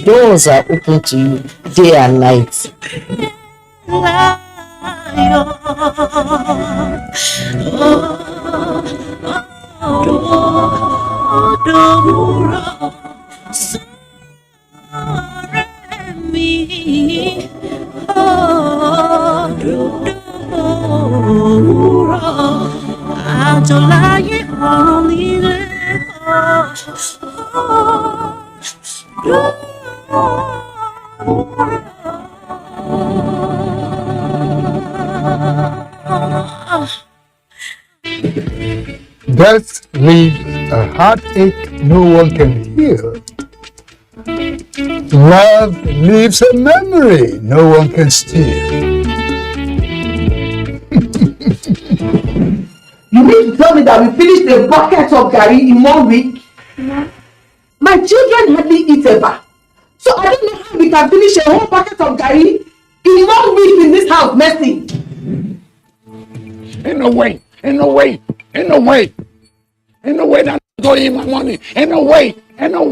doors are open to you day and night. Death leaves a heartache no one can heal. Love leaves a memory no one can steal. You mean to tell me that we finished a bucket of garri in 1 week? No. My children hardly eat ever. So I don't know how we can finish a whole bucket of garri in 1 week in this house, Mercy. Ain't no way that I'm going to eat my money. Ain't no way you're going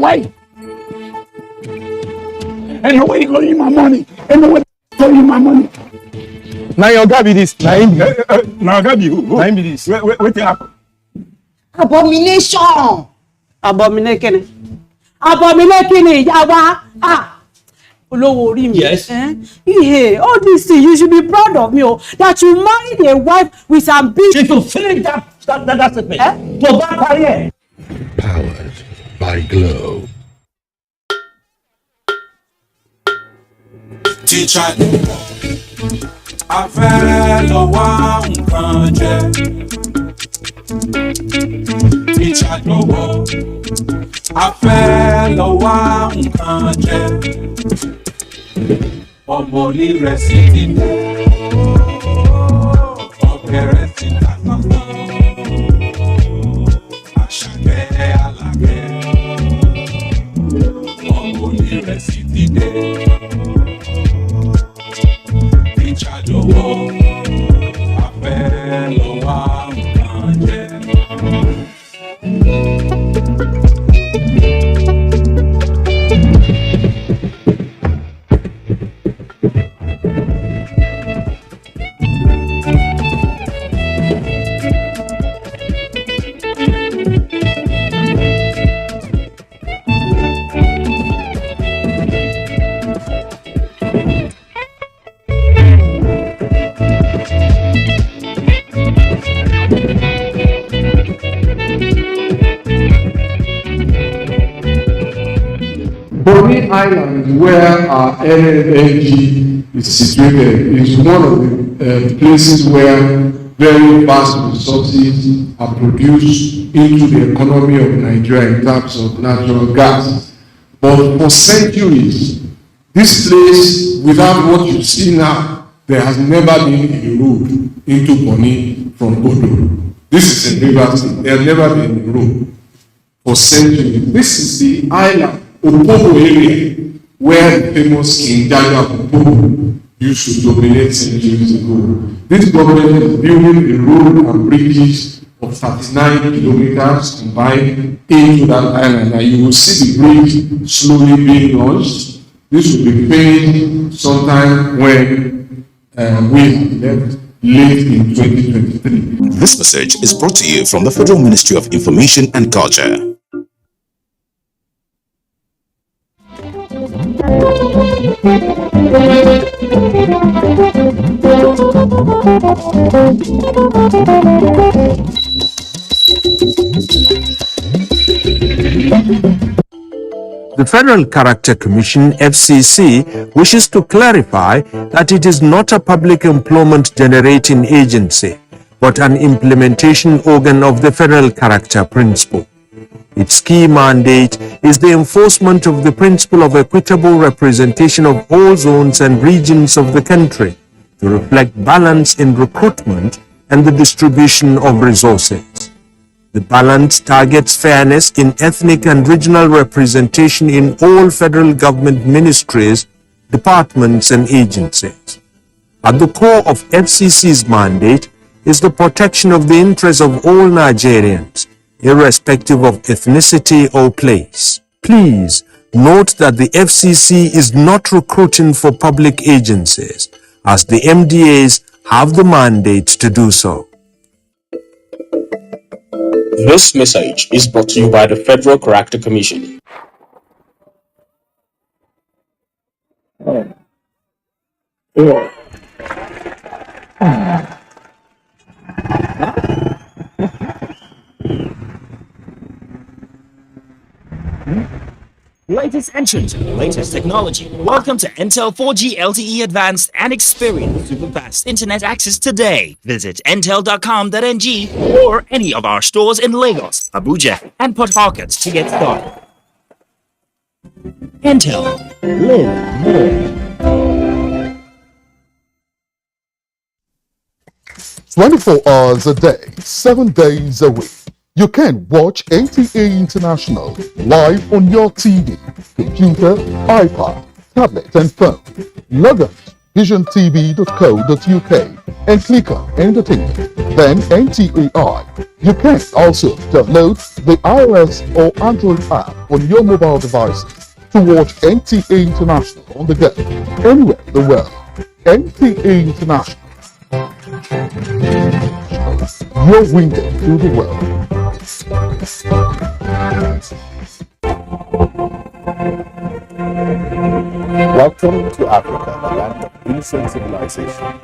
to eat my money. Now your Gabi this. Now Gabi who? Now be this. Wait happen. Abomination. Abomination, Yawa. Yes. Hey, all these things, you should be proud of me, that you married a wife with ambition. To finish that statement. To that career. Powered by Glow. Teacher, I fell one project. Teacher, I fell one project. Ọmọ rẹ̀ sì ti dé, ọ̀kẹ́rẹ́ ti dàgbà mọ́, àṣàkẹ́ alákẹ́. Ọmọ rẹ̀ sì ti dé, ìjà lọ́wọ́, afẹ́ lọ́wọ́ nǹkan jẹ́. Bonny Island, where our LNG is situated, is one of the places where very vast resources are produced into the economy of Nigeria in terms of natural gas. But for centuries, this place, without what you see now, there has never been a road into Bonny from Odo. This is a river state. There has never been a road for centuries. This is the island, Opobo area, where the famous King Jaja Opobo used to dominate centuries ago. This government is building a road and bridges of 39 kilometers combined into that island, and you will see the bridge slowly being launched. This will be finished sometime when we have left late in 2023. This message is brought to you from the Federal Ministry of Information and Culture. The Federal Character Commission, FCC, wishes to clarify that it is not a public employment generating agency, but an implementation organ of the Federal Character Principle. Its key mandate is the enforcement of the principle of equitable representation of all zones and regions of the country to reflect balance in recruitment and the distribution of resources. The balance targets fairness in ethnic and regional representation in all federal government ministries, departments, and agencies. At the core of FCC's mandate is the protection of the interests of all Nigerians, irrespective of ethnicity or place. Please Note that the FCC is not recruiting for public agencies, as the MDAs have the mandate to do so. This message is brought to you by the Federal Character Commission. Latest entrance, latest technology. Welcome to Intel 4G LTE Advanced and experience super fast internet access today. Visit intel.com.ng or any of our stores in Lagos, Abuja, and Port Harcourt to get started. Intel. Live more. 24 hours a day, 7 days a week. You can watch NTA International live on your TV, computer, iPad, tablet and phone. Log on to visiontv.co.uk and click on Entertainment, then NTAI. You can also download the iOS or Android app on your mobile devices to watch NTA International on the go, anywhere in the world. NTA International, your window to the world. Welcome to Africa, the land of ancient civilization.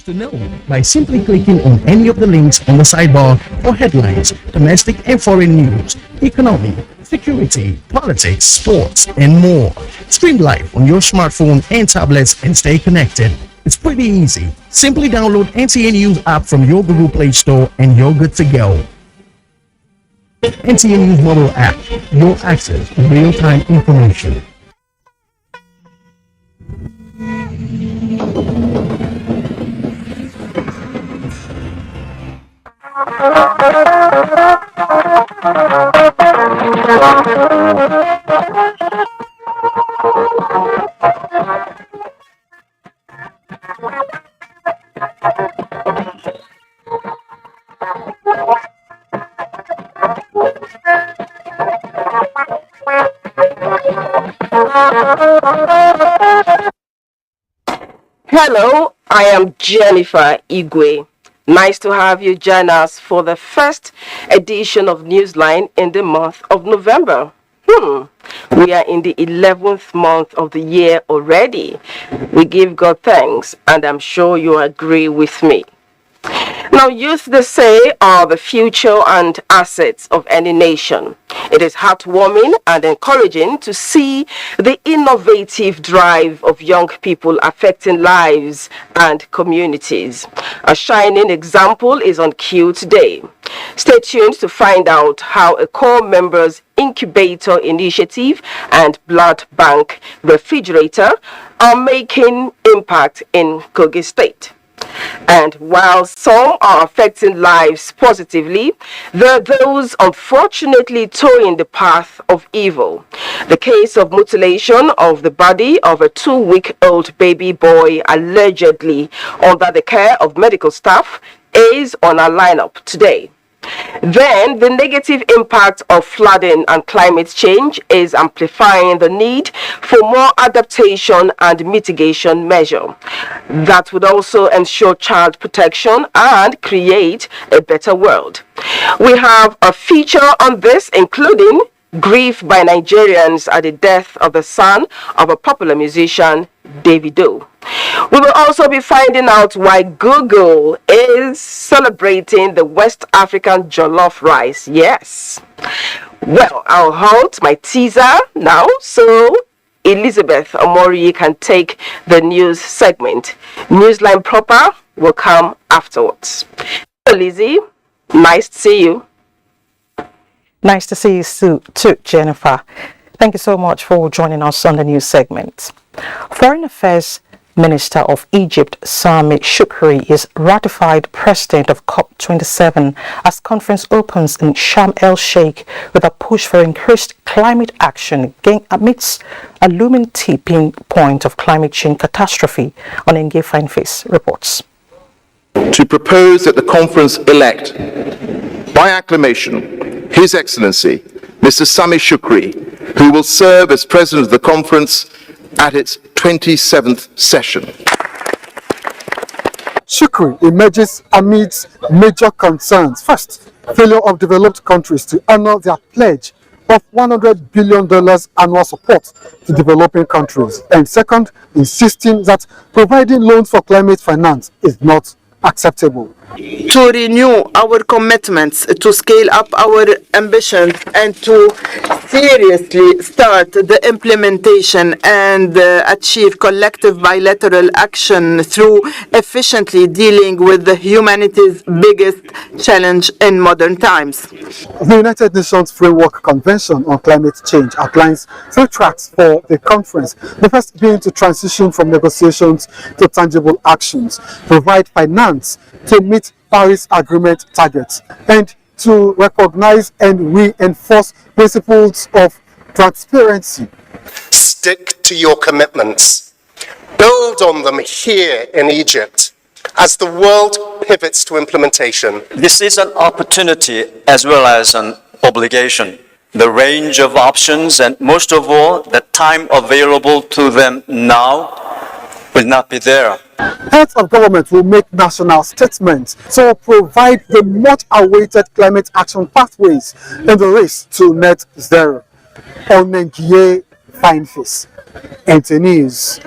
To know by simply clicking on any of the links on the sidebar for headlines, domestic and foreign news, economy, security, politics, sports, and more. Stream live on your smartphone and tablets and stay connected. It's pretty easy. Simply download NTA News app from your Google Play Store and you're good to go. NTA News mobile app, your access to real-time information. Hello, I am Jennifer Igwe. Nice to have you join us for the first edition of Newsline in the month of November. We are in the 11th month of the year already. We give God thanks, and I'm sure you agree with me. Now, youth, they say, are the future and assets of any nation. It is heartwarming and encouraging to see the innovative drive of young people affecting lives and communities. A shining example is on cue today. Stay tuned to find out how a core members incubator initiative and blood bank refrigerator are making impact in Kogi State. And while some are affecting lives positively, there are those unfortunately towing the path of evil. The case of mutilation of the body of a 2-week-old baby boy allegedly under the care of medical staff is on our lineup today. Then, the negative impact of flooding and climate change is amplifying the need for more adaptation and mitigation measure that would also ensure child protection and create a better world. We have a feature on this, including grief by Nigerians at the death of the son of a popular musician, Davido. We will also be finding out why Google is celebrating the West African jollof rice. Yes. Well, I'll hold my teaser now so Elizabeth Omori can take the news segment. Newsline proper will come afterwards. So, Lizzie, nice to see you. Nice to see you too, Jennifer. Thank you so much for joining us on the news segment. Foreign Affairs Minister of Egypt, Sami Shukri, is ratified president of COP27 as conference opens in Sharm el-Sheikh with a push for increased climate action amidst a looming tipping point of climate change catastrophe. On Nge Fineface reports. To propose that the conference elect, by acclamation, His Excellency, Mr. Sami Shukri, who will serve as president of the conference at its 27th session. Shukri emerges amidst major concerns. First, failure of developed countries to honor their pledge of $100 billion annual support to developing countries. And second, insisting that providing loans for climate finance is not acceptable. To renew our commitments, to scale up our ambitions, and to seriously start the implementation and achieve collective bilateral action through efficiently dealing with the humanity's biggest challenge in modern times. The United Nations Framework Convention on Climate Change outlines 3 tracks for the conference. The first being to transition from negotiations to tangible actions, provide finance to meet Paris Agreement targets, and to recognize and reinforce principles of transparency. Stick to your commitments. Build on them here in Egypt as the world pivots to implementation. This is an opportunity as well as an obligation. The range of options and most of all, the time available to them now will not be there. Heads of government will make national statements to provide the much-awaited climate action pathways in the race to net zero. On Nge Fineface, NTA News.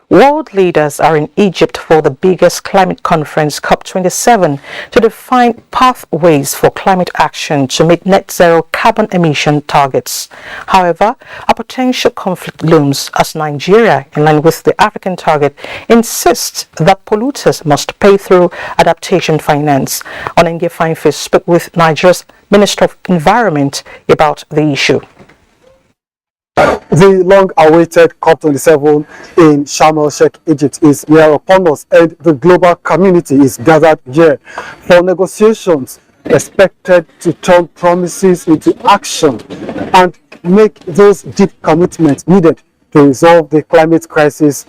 World leaders are in Egypt for the biggest climate conference, COP27, to define pathways for climate action to meet net zero carbon emission targets. However, a potential conflict looms as Nigeria, in line with the African target, insists that polluters must pay through adaptation finance. On Nge Fineface spoke with Nigeria's Minister of Environment about the issue. The long-awaited COP27 in Sharm el-Sheikh, Egypt is here upon us, and the global community is gathered here for negotiations expected to turn promises into action and make those deep commitments needed to resolve the climate crisis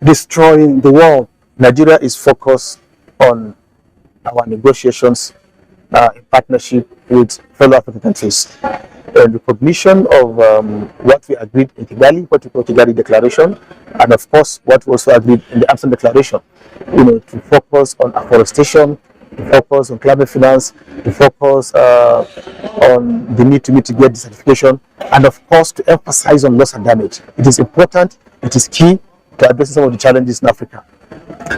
destroying the world. Nigeria is focused on our negotiations in partnership with fellow African countries. Recognition of what we agreed in Kigali, what we call Kigali Declaration, and of course what we also agreed in the Amsterdam Declaration, to focus on afforestation, to focus on climate finance, to focus on the need to mitigate desertification, and of course to emphasize on loss and damage. It is important, it is key to address some of the challenges in Africa.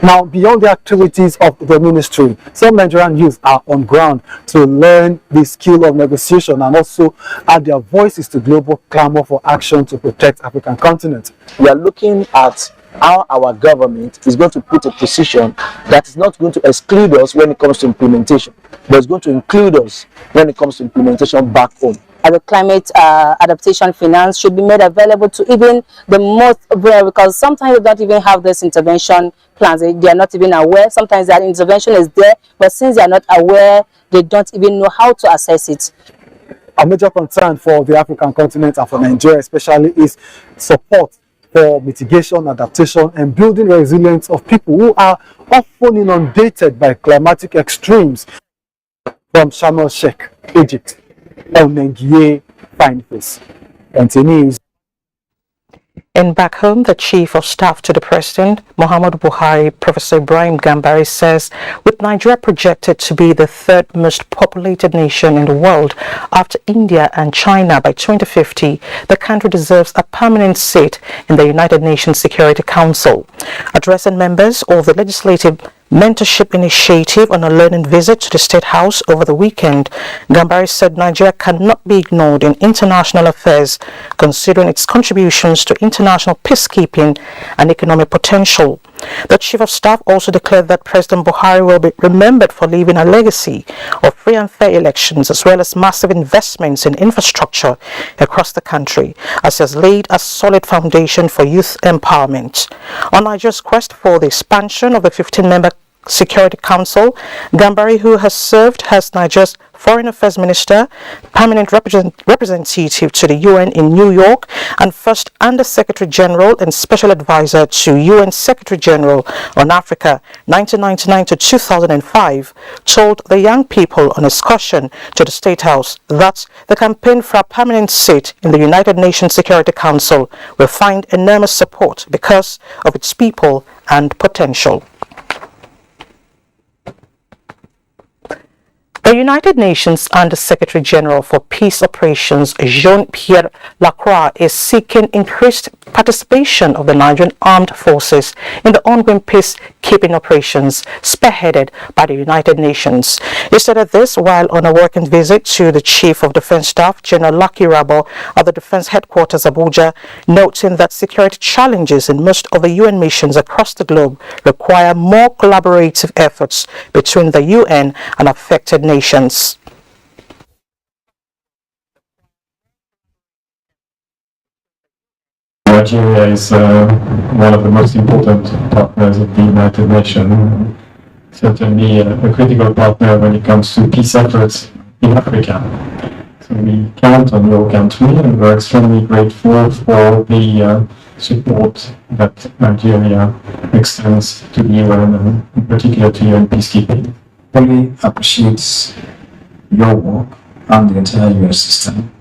Now, beyond the activities of the ministry, some Nigerian youth are on ground to learn the skill of negotiation and also add their voices to global clamor for action to protect African continent. We are looking at how our government is going to put a position that is not going to exclude us when it comes to implementation, but is going to include us when it comes to implementation back home. The climate adaptation finance should be made available to even the most vulnerable, because sometimes they don't even have this intervention plans. They are not even aware. Sometimes that intervention is there, but since they are not aware, they don't even know how to assess it. A major concern for the African continent and for Nigeria especially is support for mitigation, adaptation, and building resilience of people who are often inundated by climatic extremes. From Sharm el-Sheikh, Egypt, El Nengie, Fine Face, NTA News. And back home, the Chief of Staff to the President, Muhammadu Buhari, Professor Ibrahim Gambari, says with Nigeria projected to be the third most populated nation in the world after India and China by 2050, the country deserves a permanent seat in the United Nations Security Council. Addressing members of the Legislative Mentorship Initiative on a learning visit to the State House over the weekend, Gambari said Nigeria cannot be ignored in international affairs, considering its contributions to international peacekeeping and economic potential. The Chief of Staff also declared that President Buhari will be remembered for leaving a legacy of free and fair elections as well as massive investments in infrastructure across the country, as he has laid a solid foundation for youth empowerment. On Nigeria's quest for the expansion of the 15-member Security Council, Gambari, who has served as Nigeria's Foreign Affairs Minister, permanent representative to the UN in New York, and first Under Secretary General and Special Advisor to UN Secretary General on Africa 1999 to 2005, told the young people on excursion to the State House that the campaign for a permanent seat in the United Nations Security Council will find enormous support because of its people and potential. The United Nations Under-Secretary General for Peace Operations, Jean-Pierre Lacroix, is seeking increased participation of the Nigerian Armed Forces in the ongoing peacekeeping operations spearheaded by the United Nations. He said this while on a working visit to the Chief of Defense Staff, General Lucky Rabo, at the Defense Headquarters, Abuja, noting that security challenges in most of the UN missions across the globe require more collaborative efforts between the UN and affected nations. Nigeria is one of the most important partners of the United Nations, certainly a critical partner when it comes to peace efforts in Africa. So we count on your country and we're extremely grateful for the support that Nigeria extends to the UN and in particular to UN peacekeeping. Really appreciates your work and the entire UN system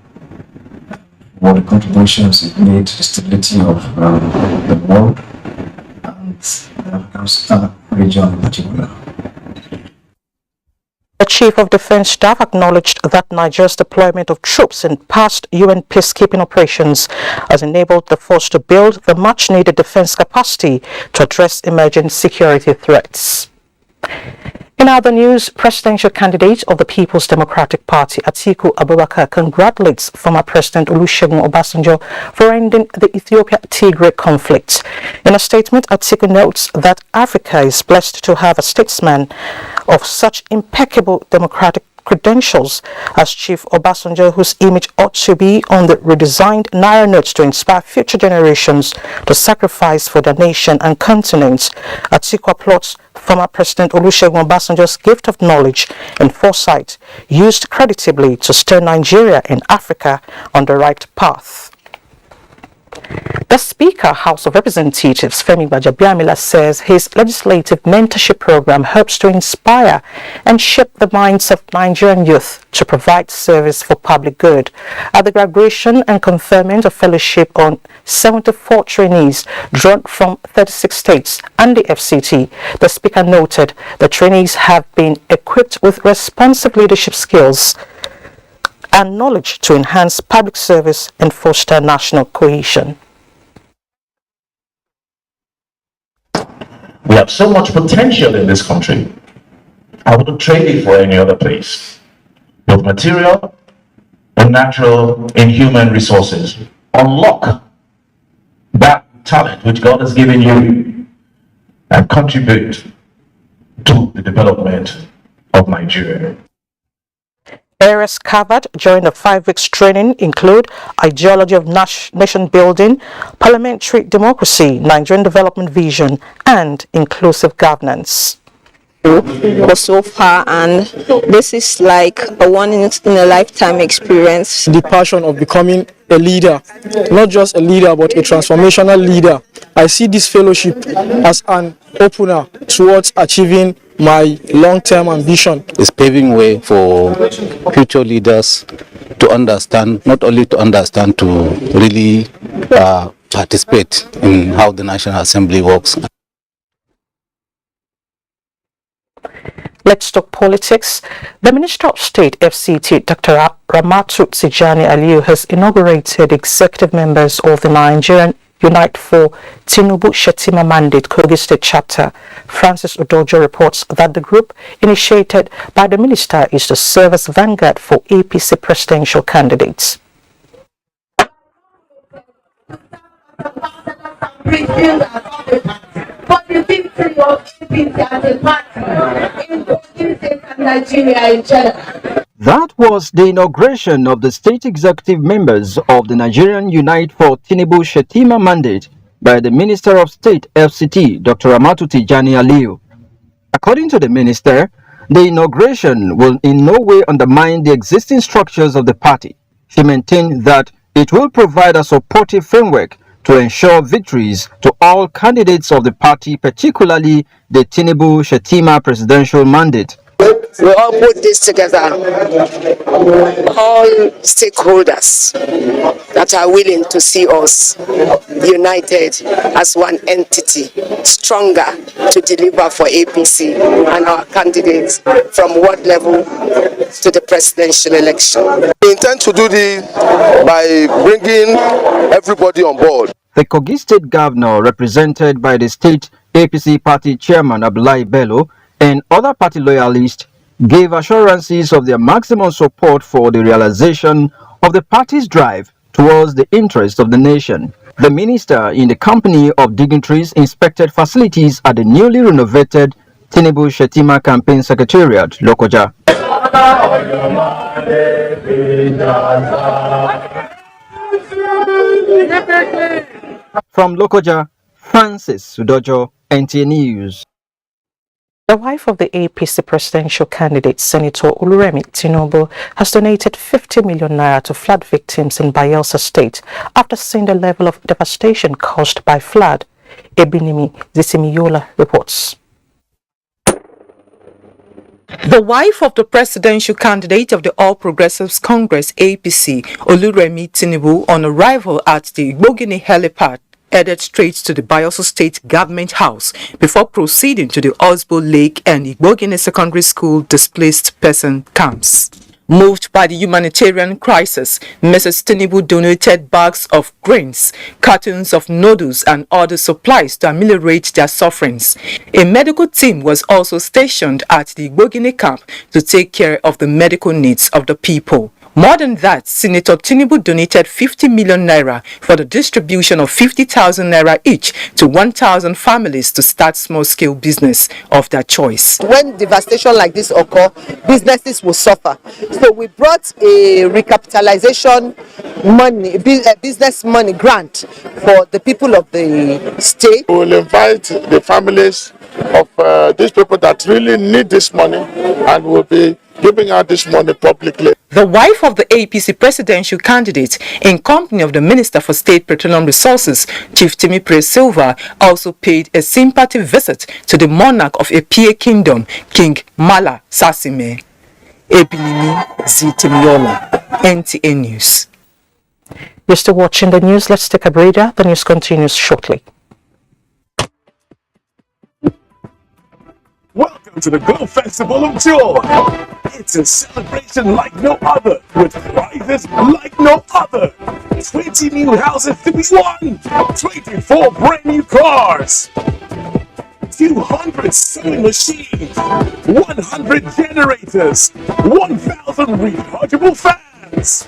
for the contributions it made to the stability of the world and the African region in particular. The Chief of Defense Staff acknowledged that Nigeria's deployment of troops in past UN peacekeeping operations has enabled the force to build the much-needed defense capacity to address emerging security threats. In other news, presidential candidate of the People's Democratic Party, Atiku Abubakar, congratulates former President Olusegun Obasanjo for ending the Ethiopia-Tigray conflict. In a statement, Atiku notes that Africa is blessed to have a statesman of such impeccable democratic credentials as Chief Obasanjo, whose image ought to be on the redesigned Naira notes to inspire future generations to sacrifice for their nation and continent. Atiku applauds former President Olusegun Obasanjo's gift of knowledge and foresight, used creditably to steer Nigeria and Africa on the right path. The Speaker, House of Representatives, Femi Gbajabiamila, says his legislative mentorship program helps to inspire and shape the minds of Nigerian youth to provide service for public good. At the graduation and conferment of fellowship on 74 trainees drawn from 36 states and the FCT, the Speaker noted the trainees have been equipped with responsive leadership skills and knowledge to enhance public service and foster national cohesion. We have so much potential in this country. I wouldn't trade it for any other place, both material and natural and human resources. Unlock that talent which God has given you and contribute to the development of Nigeria. Areas covered during the 5 weeks training include ideology of nation building, parliamentary democracy, Nigerian development vision, and inclusive governance. For so far, and this is like a one in a lifetime experience. The passion of becoming a leader, not just a leader but a transformational leader. I see this fellowship as an opener towards achieving my long-term ambition. It's paving way for future leaders to understand, not only to understand, to really participate in how the National Assembly works. Let's talk politics. The Minister of State, FCT, Dr. Ramatu Tijani Aliyu, has inaugurated executive members of the Nigerian Unite for Tinubu Shetima Mandate Kogi State Chapter. Francis Udojo reports that the group initiated by the minister is to serve as vanguard for APC presidential candidates. For the victory of APC as a party in Kogi and Nigeria in general. That was the inauguration of the state executive members of the Nigerian Unite for Tinubu Shetima Mandate by the Minister of State FCT, Dr. Ramatu Tijani Aliyu. According to the minister, the inauguration will in no way undermine the existing structures of the party. She maintained that it will provide a supportive framework to ensure victories to all candidates of the party, particularly the Tinubu Shetima presidential mandate. We all put this together, all stakeholders that are willing to see us united as one entity, stronger to deliver for APC and our candidates from ward level to the presidential election. We intend to do this by bringing everybody on board. The Kogi State Governor, represented by the state APC party chairman Abdullahi Bello and other party loyalists, gave assurances of their maximum support for the realization of the party's drive towards the interest of the nation. The minister, in the company of dignitaries, inspected facilities at the newly renovated Tinubu Shetima Campaign Secretariat, Lokoja. From Lokoja, Francis Sudojo, NTA News. The wife of the APC presidential candidate, Senator Oluremi Tinubu, has donated 50 million naira to flood victims in Bayelsa State after seeing the level of devastation caused by flood. Ebinimi Zisimiyola reports. The wife of the presidential candidate of the All Progressives Congress, APC, Oluremi Tinubu, on arrival at the Igbogini helipad, headed straight to the Bayelsa State Government House before proceeding to the Osbo Lake and Igbogini Secondary School displaced person camps. Moved by the humanitarian crisis, Mrs. Tinubu donated bags of grains, cartons of noodles and other supplies to ameliorate their sufferings. A medical team was also stationed at the Igbogini camp to take care of the medical needs of the people. More than that, Senator Tinubu donated 50 million naira for the distribution of 50,000 naira each to 1,000 families to start small-scale business of their choice. When devastation like this occurs, businesses will suffer. So we brought a recapitalization money, business money grant for the people of the state. We will invite the families of these people that really need this money, and we'll be giving out this money publicly. The wife of the APC presidential candidate, in company of the Minister for State Petroleum Resources, Chief Timi Praise Silva, also paid a sympathy visit to the monarch of Epie Kingdom, King Mala Sasime. Ebinimi Zitemiola, NTA News. You're still watching the news. Let's take a breather. The news continues shortly. Welcome to the Glow Festival of Joy. It's a celebration like no other, with prizes like no other. 20 new houses to be won, 24 brand new cars, 200 sewing machines, 100 generators, 1,000 rechargeable fans.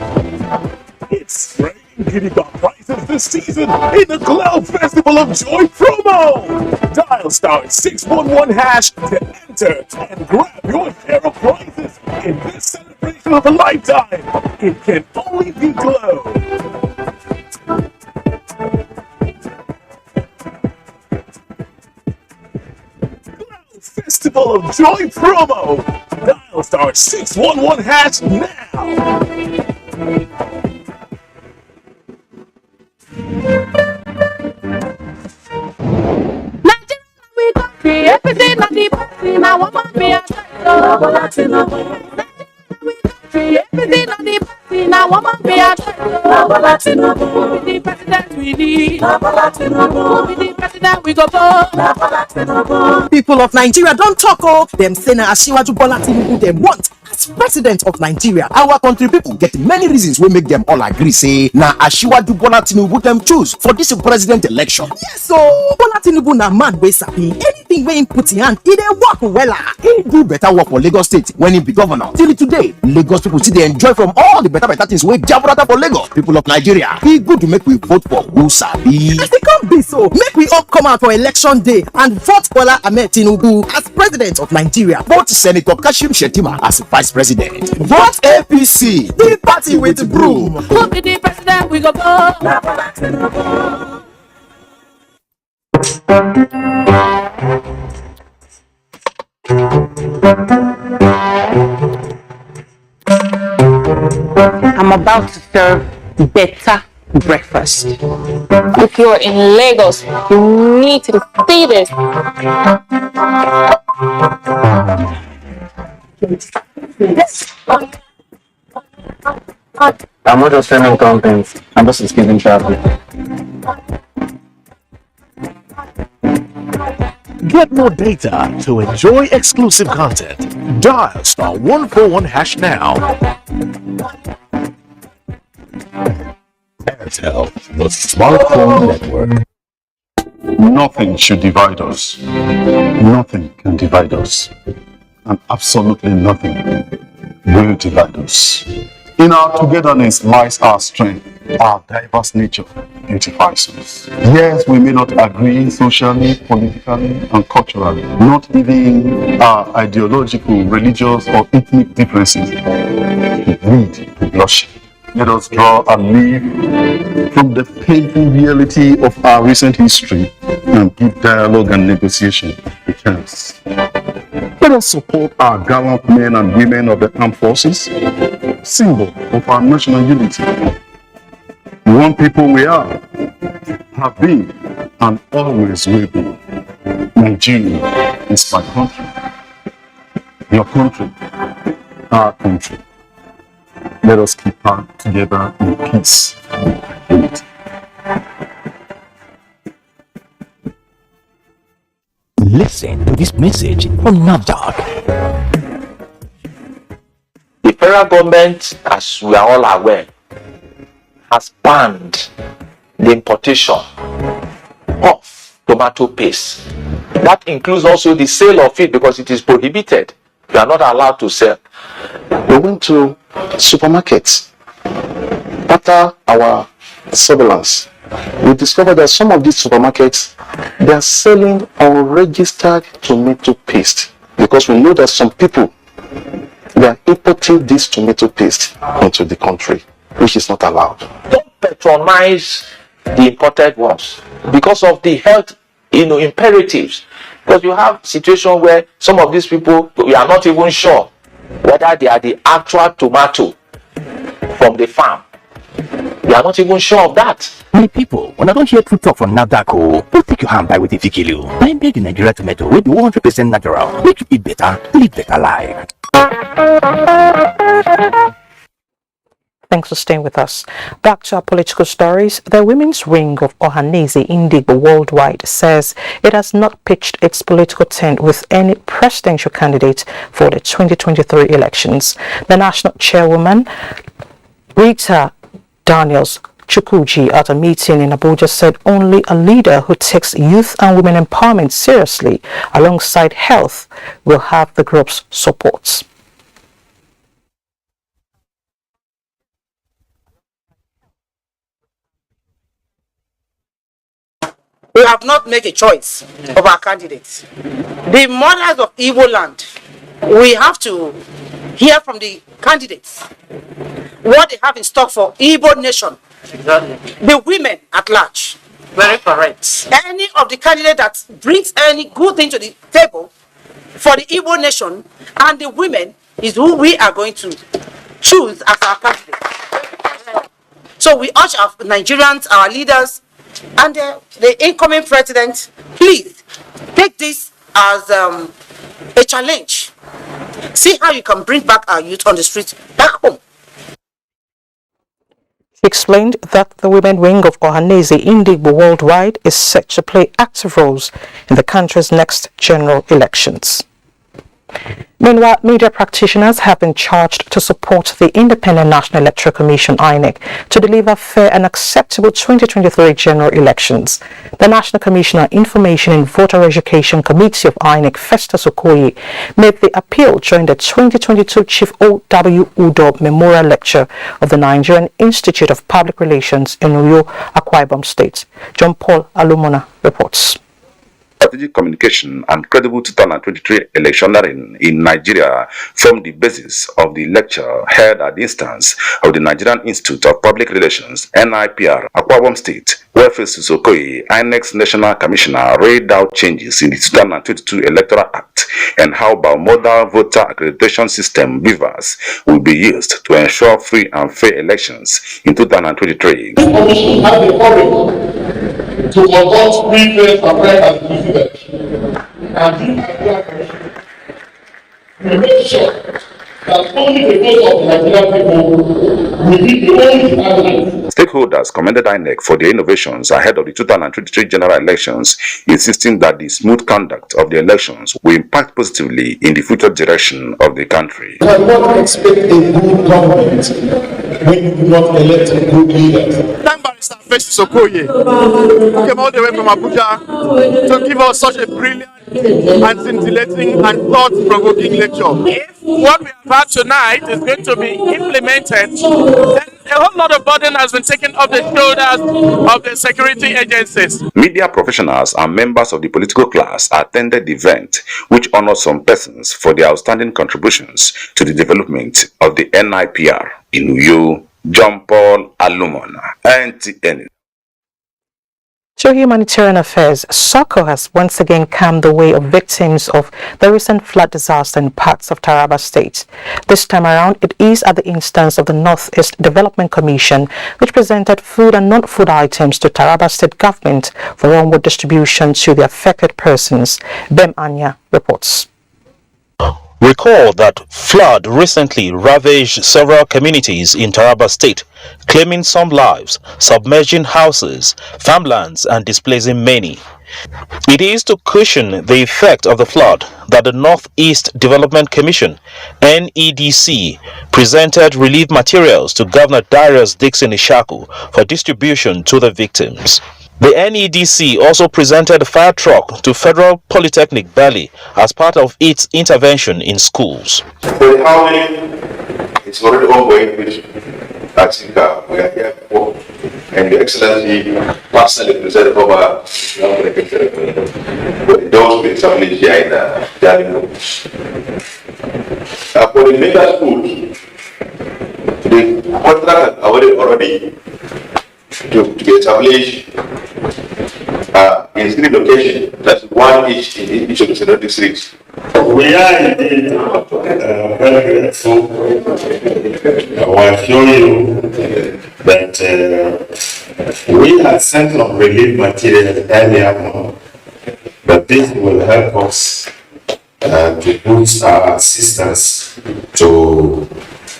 It's spraying Gidigba prizes this season in the Glow Festival of Joy promo. Dial star 611 hash to enter and grab your share of prizes in this celebration of a lifetime. It can only be Glow. Festival of Joy promo. Dial star 611 hash now. Everything that the party now want me a everything that the party now want me a the president we need, the president we go for. People of Nigeria don't talk them say na Asiwaju Bola Tinubu them want as president of Nigeria. Our country people get many reasons wey make them all agree say na Asiwaju Bola Tinubu them choose for this president election. Yes, so Bola Tinubu na man wey sabi anything wey him put in hand, he dey work wella. He do better work for Lagos State when he be governor. Till today, Lagos people still dey enjoy from all the better things wey Jaburata for Lagos. People of Nigeria, e good to make we vote for who sabi. As it come be so, make we all come out for election day and vote Bola Ahmed Tinubu as president of Nigeria. Vote Senator Kashim Shettima as vice president. Vote APC, the party with broom. Who be the president we go for? I'm about to serve better breakfast. If you're in Lagos, you need to see this. I'm not just selling content, I'm just escaping traffic. Get more data to enjoy exclusive content. Dial star 141 hash now. Airtel, the smartphone network. Nothing should divide us. Nothing can divide us. And absolutely nothing will divide us. In our togetherness lies our strength. Our diverse nature beautifies us. Yes, we may not agree socially, politically, and culturally. Not even our ideological, religious, or ethnic differences lead to bloodshed. Let us draw a leaf from the painful reality of our recent history and give dialogue and negotiation a chance. Let us support our gallant men and women of the armed forces, symbol of our national unity. One people we are, have been, and always will be. Nigeria is my country, your country, our country. Let us keep her together in peace and unity. Listen to this message from NAFDAC. The federal government, as we are all aware, has banned the importation of tomato paste. That includes also the sale of it because it is prohibited. You are not allowed to sell. We went to supermarkets. After our surveillance, we discovered that some of these supermarkets, they are selling unregistered tomato paste because we know that some people, they are importing this tomato paste into the country, which is not allowed. Don't patronize the imported ones because of the health, imperatives. Because you have situation where some of these people, we are not even sure whether they are the actual tomato from the farm. We are not even sure of that. Many people, when I don't hear true talk from NAFDAC, don't take your hand by with a kilo. Buy the Nigerian tomato with 100% natural. Make you eat better, live better life. Thanks for staying with us. Back to our political stories. The Women's Ring of Ohanese Indigo Worldwide says it has not pitched its political tent with any presidential candidate for the 2023 elections. The national chairwoman, Rita Daniels, Chukwuji at a meeting in Abuja said only a leader who takes youth and women empowerment seriously alongside health will have the group's support. We have not made a choice of our candidates. The mothers of Igbo land, we have to hear from the candidates what they have in stock for Igbo nation. The women at large. Very correct. Any of the candidate that brings any good thing to the table for the Igbo nation and the women is who we are going to choose as our candidate. So we urge our Nigerians, our leaders, and the incoming president, please take this as a challenge. See how you can bring back our youth on the streets back home. He explained that the women wing of Ohaneze Indigbo worldwide is set to play active roles in the country's next general elections. Meanwhile, media practitioners have been charged to support the Independent National Electoral Commission (INEC) to deliver fair and acceptable 2023 general elections. The National Commissioner Information and Voter Education Committee of INEC, Festus Okoye, made the appeal during the 2022 Chief O.W. Udo Memorial Lecture of the Nigerian Institute of Public Relations in Uyo, Akwa Ibom State. John Paul Alumona reports. Strategic communication and credible 2023 electioneering in Nigeria form the basis of the lecture held at the instance of the Nigerian Institute of Public Relations (NIPR), Akwa Ibom State, where Festus Okoye, INEC's National Commissioner, read out changes in the 2022 Electoral Act and how bimodal voter accreditation system (BVAS) will be used to ensure free and fair elections in 2023. The commission has the authority to conduct free, fair, and inclusive elections. And this we make sure that only the vote of the Nigerian people will be the only determinant. Stakeholders commended INEC for their innovations ahead of the 2023 general elections, insisting that the smooth conduct of the elections will impact positively in the future direction of the country. You cannot expect a good government when you do not elect a good leader. Barrister Festus Okoye, who came all the way from Abuja to give us such a brilliant and scintillating and thought-provoking lecture. If what we have had tonight is going to be implemented, then a whole lot of burden has been taken off the shoulders of the security agencies. Media professionals and members of the political class attended the event, which honored some persons for their outstanding contributions to the development of the NIPR in Uyo. John Paul Alumona, NTA. To humanitarian affairs, soccer has once again come the way of victims of the recent flood disaster in parts of Taraba State. This time around, it is at the instance of the Northeast Development Commission, which presented food and non-food items to Taraba State government for onward distribution to the affected persons. Bem Anya reports. Recall that flood recently ravaged several communities in Taraba State, claiming some lives, submerging houses, farmlands, and displacing many. It is to cushion the effect of the flood that the Northeast Development Commission (NEDC) presented relief materials to Governor Darius Dixon Ishaku for distribution to the victims. The NEDC also presented a fire truck to Federal Polytechnic Bali as part of its intervention in schools. For the housing, it's already ongoing, which I think we are here for. And Your Excellency personally presented over those will establish here in Jalingo. For the middle schools, the contract already to be established in 3 locations, that's 1 each in each of the central districts. We are indeed very grateful. I will show you that we had sent some relief material earlier on, but this will help us to put our assistance to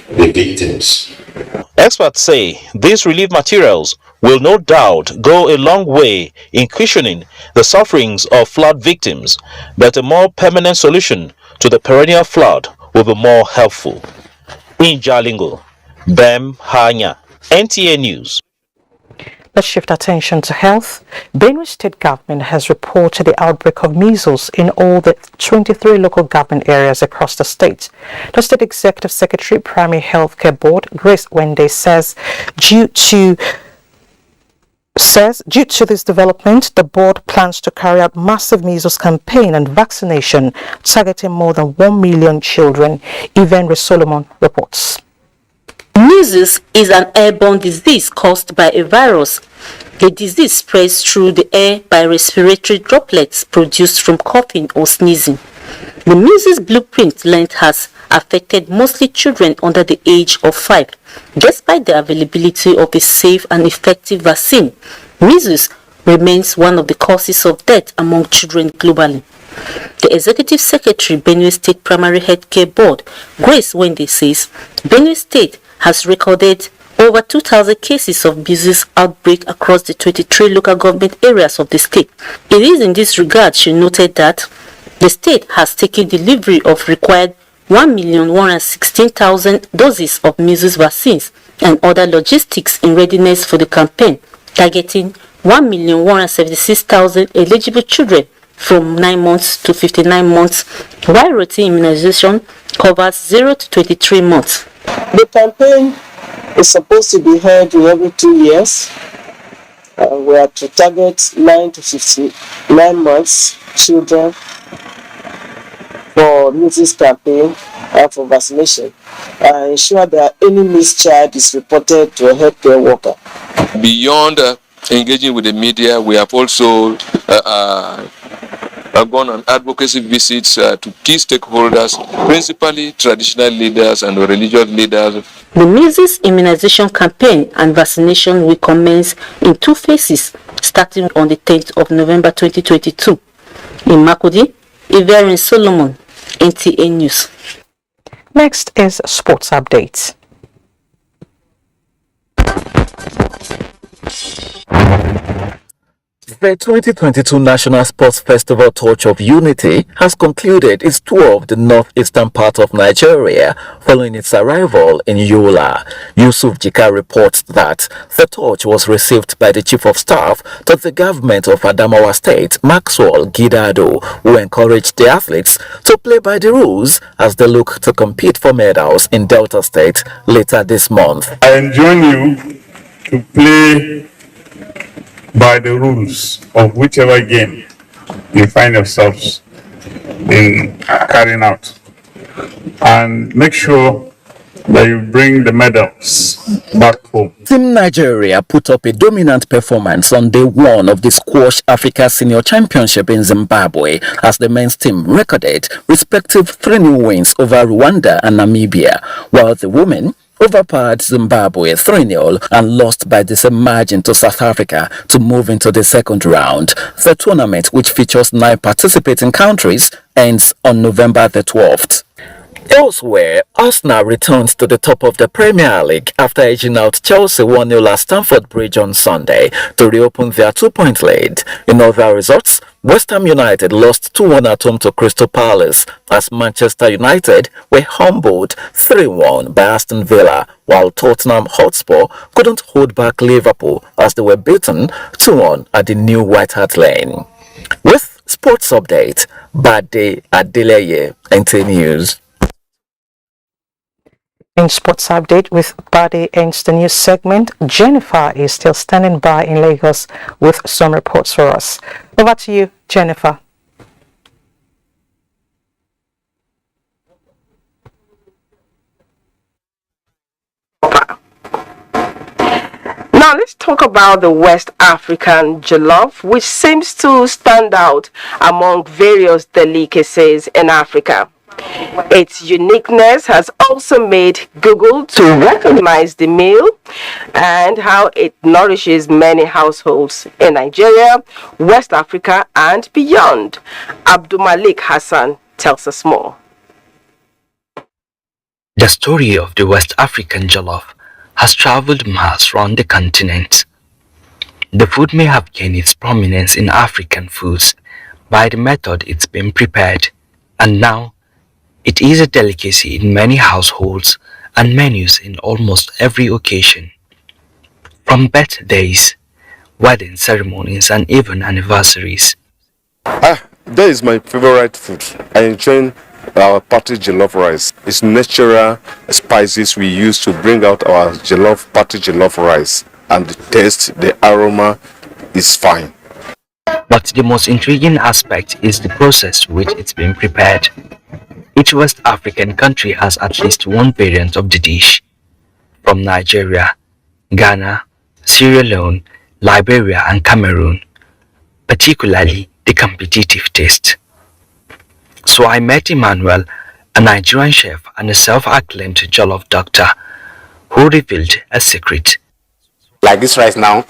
the victims. Experts say these relief materials will no doubt go a long way in cushioning the sufferings of flood victims, but a more permanent solution to the perennial flood will be more helpful. In Jalingo, Bem Hanya, NTA News. Let's shift attention to health. Benue State government has reported the outbreak of measles in all the 23 local government areas across the state. The State Executive Secretary, Primary Healthcare Board, Grace Wende, says due to this development, the board plans to carry out massive measles campaign and vaccination targeting more than 1 million children. Yvonne Solomon reports. Measles is an airborne disease caused by a virus. The disease spreads through the air by respiratory droplets produced from coughing or sneezing. The measles blueprint length has affected mostly children under the age of 5. Despite the availability of a safe and effective vaccine, measles remains one of the causes of death among children globally. The Executive Secretary, Benue State Primary Healthcare Board, Grace Wende, says Benue State has recorded over 2,000 cases of measles outbreak across the 23 local government areas of the state. It is in this regard she noted that the state has taken delivery of required 1,116,000 doses of measles vaccines and other logistics in readiness for the campaign, targeting 1,176,000 eligible children from 9 months to 59 months, while routine immunization covers 0 to 23 months. The campaign is supposed to be held in every 2 years. We are to target 9 to 59 months children for measles campaign and for vaccination. Ensure that any missed child is reported to a healthcare worker. Beyond engaging with the media, we have also gone on advocacy visits to key stakeholders, principally traditional leaders and religious leaders. The measles immunization campaign and vaccination will commence in 2 phases, starting on the 10th of November 2022. In Makudi, Yvonne Solomon, NTA News. Next is sports updates. The 2022 National Sports Festival Torch of Unity has concluded its tour of the northeastern part of Nigeria following its arrival in Yola. Yusuf Jika reports that the torch was received by the Chief of Staff to the government of Adamawa State, Maxwell Gidado, who encouraged the athletes to play by the rules as they look to compete for medals in Delta State later this month. I enjoin you to play by the rules of whichever game you find yourselves in carrying out, and make sure that you bring the medals back home. Team Nigeria put up a dominant performance on day 1 of the Squash Africa Senior Championship in Zimbabwe as the men's team recorded respective 3 new wins over Rwanda and Namibia, while the women overpowered Zimbabwe 3-0 and lost by the same margin to South Africa to move into the second round. The tournament, which features 9 participating countries, ends on November the 12th. Elsewhere, Arsenal returns to the top of the Premier League after edging out Chelsea 1-0 at Stamford Bridge on Sunday to reopen their 2-point lead. In other results, West Ham United lost 2-1 at home to Crystal Palace as Manchester United were humbled 3-1 by Aston Villa, while Tottenham Hotspur couldn't hold back Liverpool as they were beaten 2-1 at the new White Hart Lane. With sports update, Bade Adeleye, NTA News. In sports update with Bade ends the news segment. Jennifer is still standing by in Lagos with some reports for us. Over to you, Jennifer. Now let's talk about the West African jollof, which seems to stand out among various delicacies in Africa. Its uniqueness has also made Google to recognize the meal and how it nourishes many households in Nigeria, West Africa, and beyond. Abdulmalik Hassan tells us more. The story of the West African jollof has traveled miles around the continent. The food may have gained its prominence in African foods by the method it's been prepared, and now it is a delicacy in many households and menus in almost every occasion. From birthdays, wedding ceremonies, and even anniversaries. That is my favorite food. I enjoy our party jollof rice. It's natural spices we use to bring out our party jollof rice, and the taste, the aroma is fine. But the most intriguing aspect is the process through which it's being prepared. Each West African country has at least one variant of the dish. From Nigeria, Ghana, Sierra Leone, Liberia and Cameroon, particularly the competitive taste. So I met Emmanuel, a Nigerian chef and a self-acclaimed jollof doctor, who revealed a secret. Like this rice now,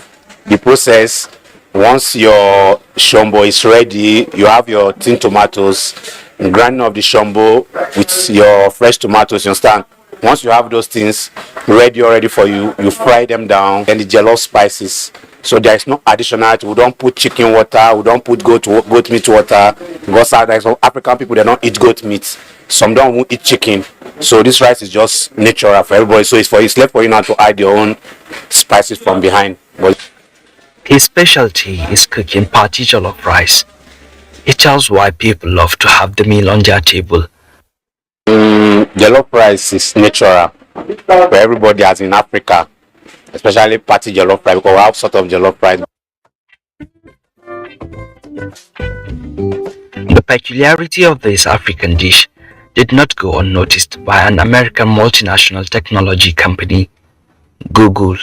the process, once your shombo is ready, you have your tin tomatoes, grinding of the shombo with your fresh tomatoes, you understand? Once you have those things ready already for you, you fry them down, and the jollof spices. So there is no additional. We don't put chicken water, we don't put goat meat water, because some African people, they don't eat goat meat. Some don't eat chicken. So this rice is just natural for everybody. So it's left for you now to add your own spices from behind. His specialty is cooking party jollof rice. He tells why people love to have the meal on their table. Jollof rice is natural for everybody, as in Africa, especially party jollof rice, because we have sort of jollof rice. The peculiarity of this African dish did not go unnoticed by an American multinational technology company, Google.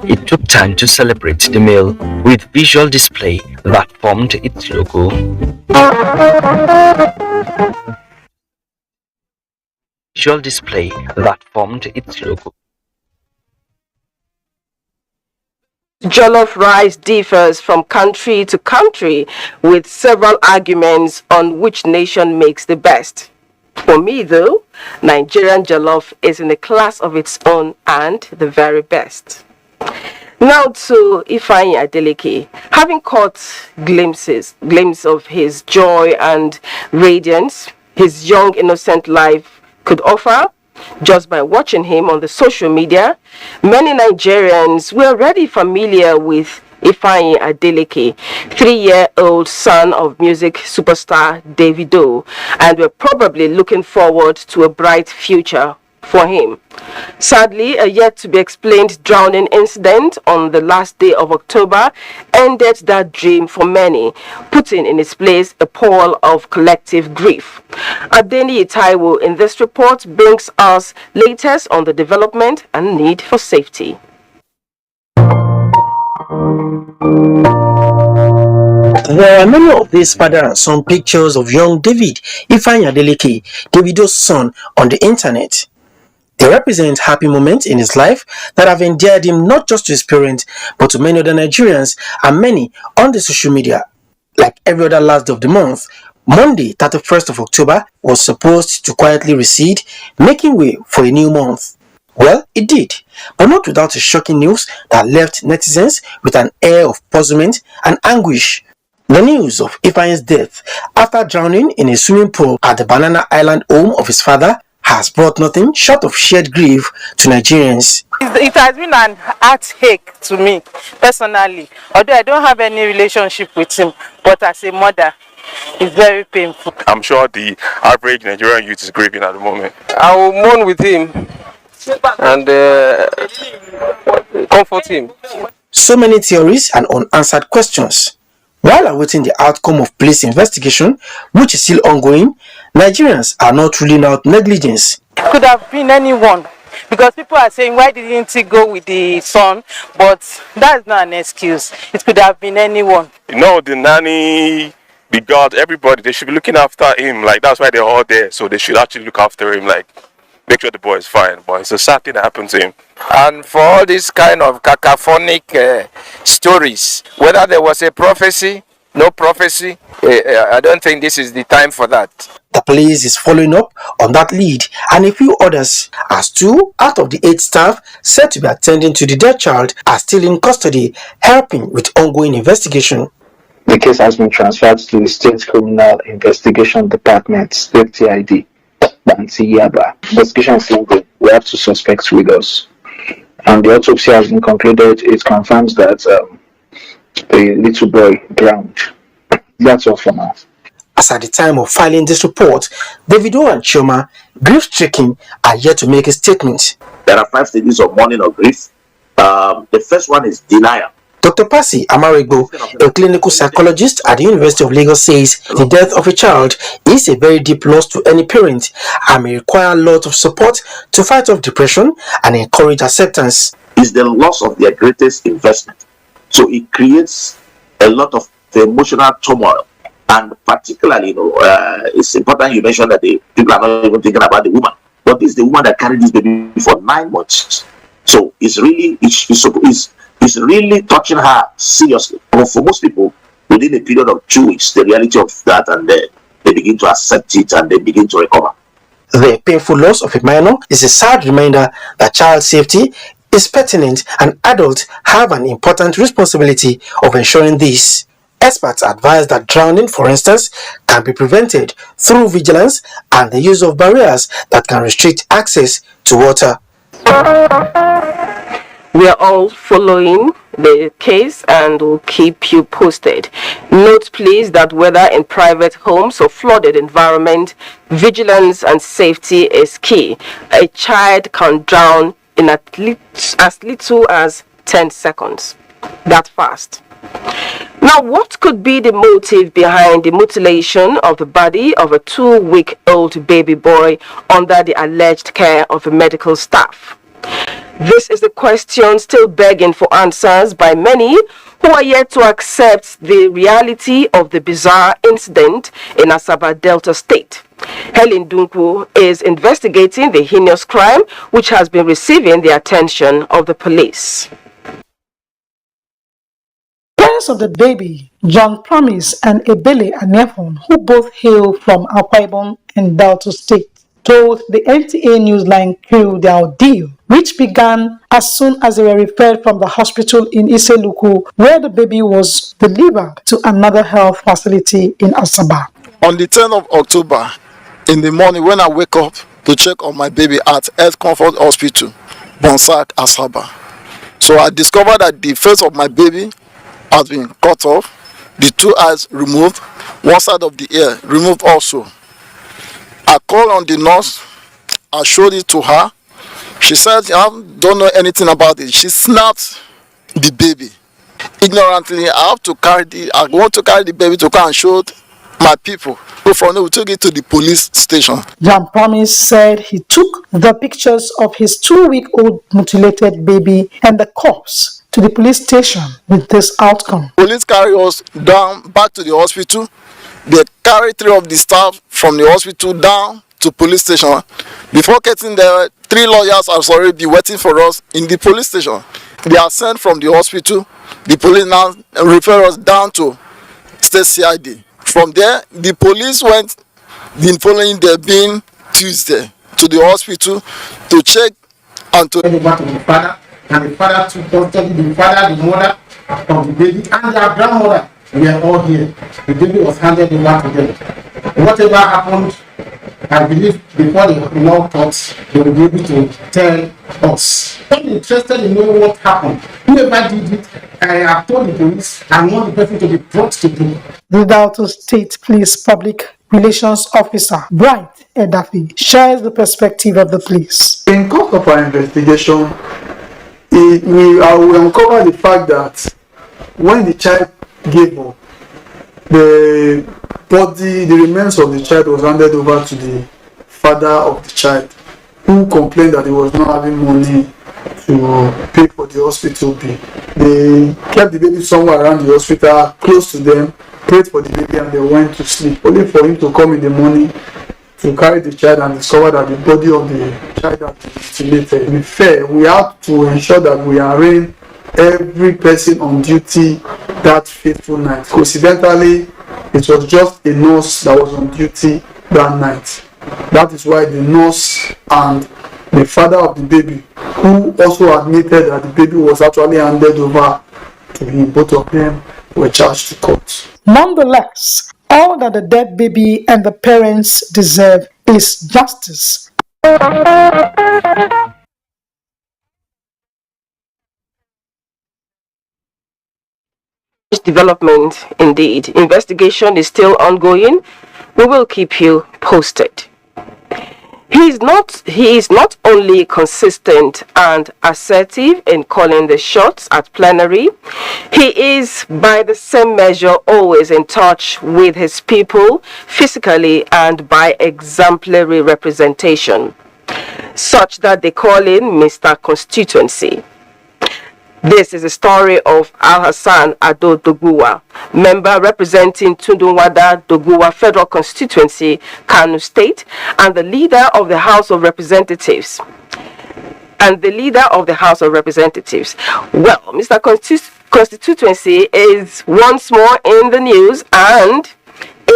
It took time to celebrate the meal with visual display that formed its logo. Visual display that formed its logo. Jollof rice differs from country to country, with several arguments on which nation makes the best. For me though, Nigerian jollof is in a class of its own and the very best. Now to Ifeanyi Adeleke. Having caught glimpse of his joy and radiance his young innocent life could offer, just by watching him on the social media, many Nigerians were already familiar with Ifeanyi Adeleke, 3-year-old son of music superstar Davido, and were probably looking forward to a bright future for him. Sadly, a yet-to-be-explained drowning incident on the last day of October ended that dream for many, putting in its place a pall of collective grief. Adeni Itaiwo in this report brings us latest on the development and need for safety. There are many of these father and son pictures of young David Ifeanyi Adeleke, Davido's son, on the internet. They represent happy moments in his life that have endeared him not just to his parents, but to many other Nigerians and many on the social media. Like every other last day of the month, Monday, 31st of October, was supposed to quietly recede, making way for a new month. Well, it did, but not without a shocking news that left netizens with an air of puzzlement and anguish. The news of Ifeanyi's death after drowning in a swimming pool at the Banana Island home of his father has brought nothing short of shared grief to Nigerians. It has been an heartache to me personally, although I don't have any relationship with him, but as a mother, it's very painful. I'm sure the average Nigerian youth is grieving at the moment. I will mourn with him and comfort him. So many theories and unanswered questions. While awaiting the outcome of police investigation, which is still ongoing, Nigerians are not ruling out negligence. It could have been anyone, because people are saying, why didn't he go with the son? But that's not an excuse. It could have been anyone. You know, the nanny, the God, everybody, they should be looking after him. Like, that's why they're all there. So they should actually look after him, like, make sure the boy is fine. But it's a sad thing that happened to him. And for all these kind of cacophonic stories, whether there was a prophecy, no prophecy, I don't think this is the time for that. The police is following up on that lead and a few others, as 2 out of the 8 staff said to be attending to the dead child are still in custody, helping with ongoing investigation. The case has been transferred to the State Criminal Investigation Department, State TID, Bansi Yaba. Investigation is ongoing. We have 2 suspects with us. And the autopsy has been concluded. It confirms that the little boy drowned. That's all for now. As at the time of filing this report, Davido and Chioma, grief-stricken, are yet to make a statement. There are 5 stages of mourning or grief. The first one is denial. Dr. Pasi Amarigbo, a clinical psychologist at the University of Lagos, says the death of a child is a very deep loss to any parent and may require a lot of support to fight off depression and encourage acceptance. It's the loss of their greatest investment. So it creates a lot of emotional turmoil. And particularly, it's important you mentioned that the people are not even thinking about the woman. But this is the woman that carried this baby for 9 months. So it's really touching her seriously. But for most people, within a period of 2 weeks, the reality of that, and they begin to accept it and they begin to recover. The painful loss of a minor is a sad reminder that child safety is pertinent and adults have an important responsibility of ensuring this. Experts advise that drowning, for instance, can be prevented through vigilance and the use of barriers that can restrict access to water. We are all following the case and will keep you posted. Note please that whether in private homes or flooded environment, vigilance and safety is key. A child can drown in as little as 10 seconds. That fast. Now, what could be the motive behind the mutilation of the body of a 2-week-old baby boy under the alleged care of a medical staff? This is the question still begging for answers by many who are yet to accept the reality of the bizarre incident in Asaba Delta State. Helen Dunku is investigating the heinous crime which has been receiving the attention of the police. Parents of the baby, John Promise and Ebele Anyefon, who both hail from Akwa Ibom and Delta State, told the NTA Newsline crew their ordeal, which began as soon as they were referred from the hospital in Iseluku, where the baby was delivered to another health facility in Asaba. On the 10th of October, in the morning when I wake up to check on my baby at Health Comfort Hospital, Bonsac, Asaba. So I discovered that the face of my baby has been cut off, the 2 eyes removed, 1 side of the ear removed also. I called on the nurse, I showed it to her. She said, I don't know anything about it. She snapped the baby. Ignorantly, I want to carry the baby to come and show my people. So from there, we took it to the police station. John Promise said he took the pictures of his 2-week-old mutilated baby and the corpse to the police station with this outcome. Police carry us down back to the hospital. They carry 3 of the staff from the hospital down to police station. Before getting there, 3 lawyers have already been waiting for us in the police station. They are sent from the hospital. The police now refer us down to State CID. From there, the police went the following day, being Tuesday, to the hospital to check and to the father, and the father took custody, the father, the mother of the baby, and their grandmother. We are all here. The baby was handed over to them. Whatever happened, I believe before the law courts, they will be able to tell us. I'm interested in knowing what happened. Whoever did it, I have told the police, I want the person to be brought to the Delta State Police Public Relations Officer Bright Edafi shares the perspective of the police. In course of our investigation, we uncovered the fact that when the child gave up, the remains of the child was handed over to the father of the child, who complained that he was not having money to pay for the hospital bill. They kept the baby somewhere around the hospital, close to them, prayed for the baby, and they went to sleep, only for him to come in the morning to carry the child and discover that the body of the child had been mutilated. To be fair, we have to ensure that we arraign every person on duty that fateful night. Coincidentally, it was just a nurse that was on duty that night. That is why the nurse and the father of the baby, who also admitted that the baby was actually handed over to him, both of them were charged to court. Nonetheless, all that the dead baby and the parents deserve is justice. Development indeed. Investigation is still ongoing. We will keep you posted. He is not only consistent and assertive in calling the shots at plenary, he is by the same measure always in touch with his people physically and by exemplary representation, such that they call him Mr. Constituency. This is the story of Al-Hassan Ado Doguwa, member representing Tundunwada Doguwa Federal Constituency, Kano State, and the leader of the House of Representatives. Well, Mr. Constituency is once more in the news and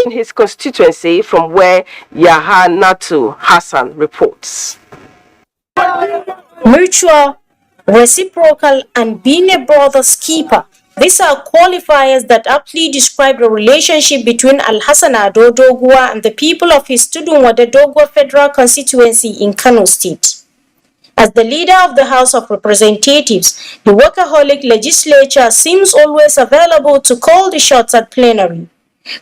in his constituency, from where Yahanatu Hassan reports. Mutual, reciprocal, and being a brother's keeper. These are qualifiers that aptly describe the relationship between Al-Hassan Ado Doguwa and the people of his Tudunwada Doguwa Federal Constituency in Kano State. As the leader of the House of Representatives, the workaholic legislature seems always available to call the shots at plenary.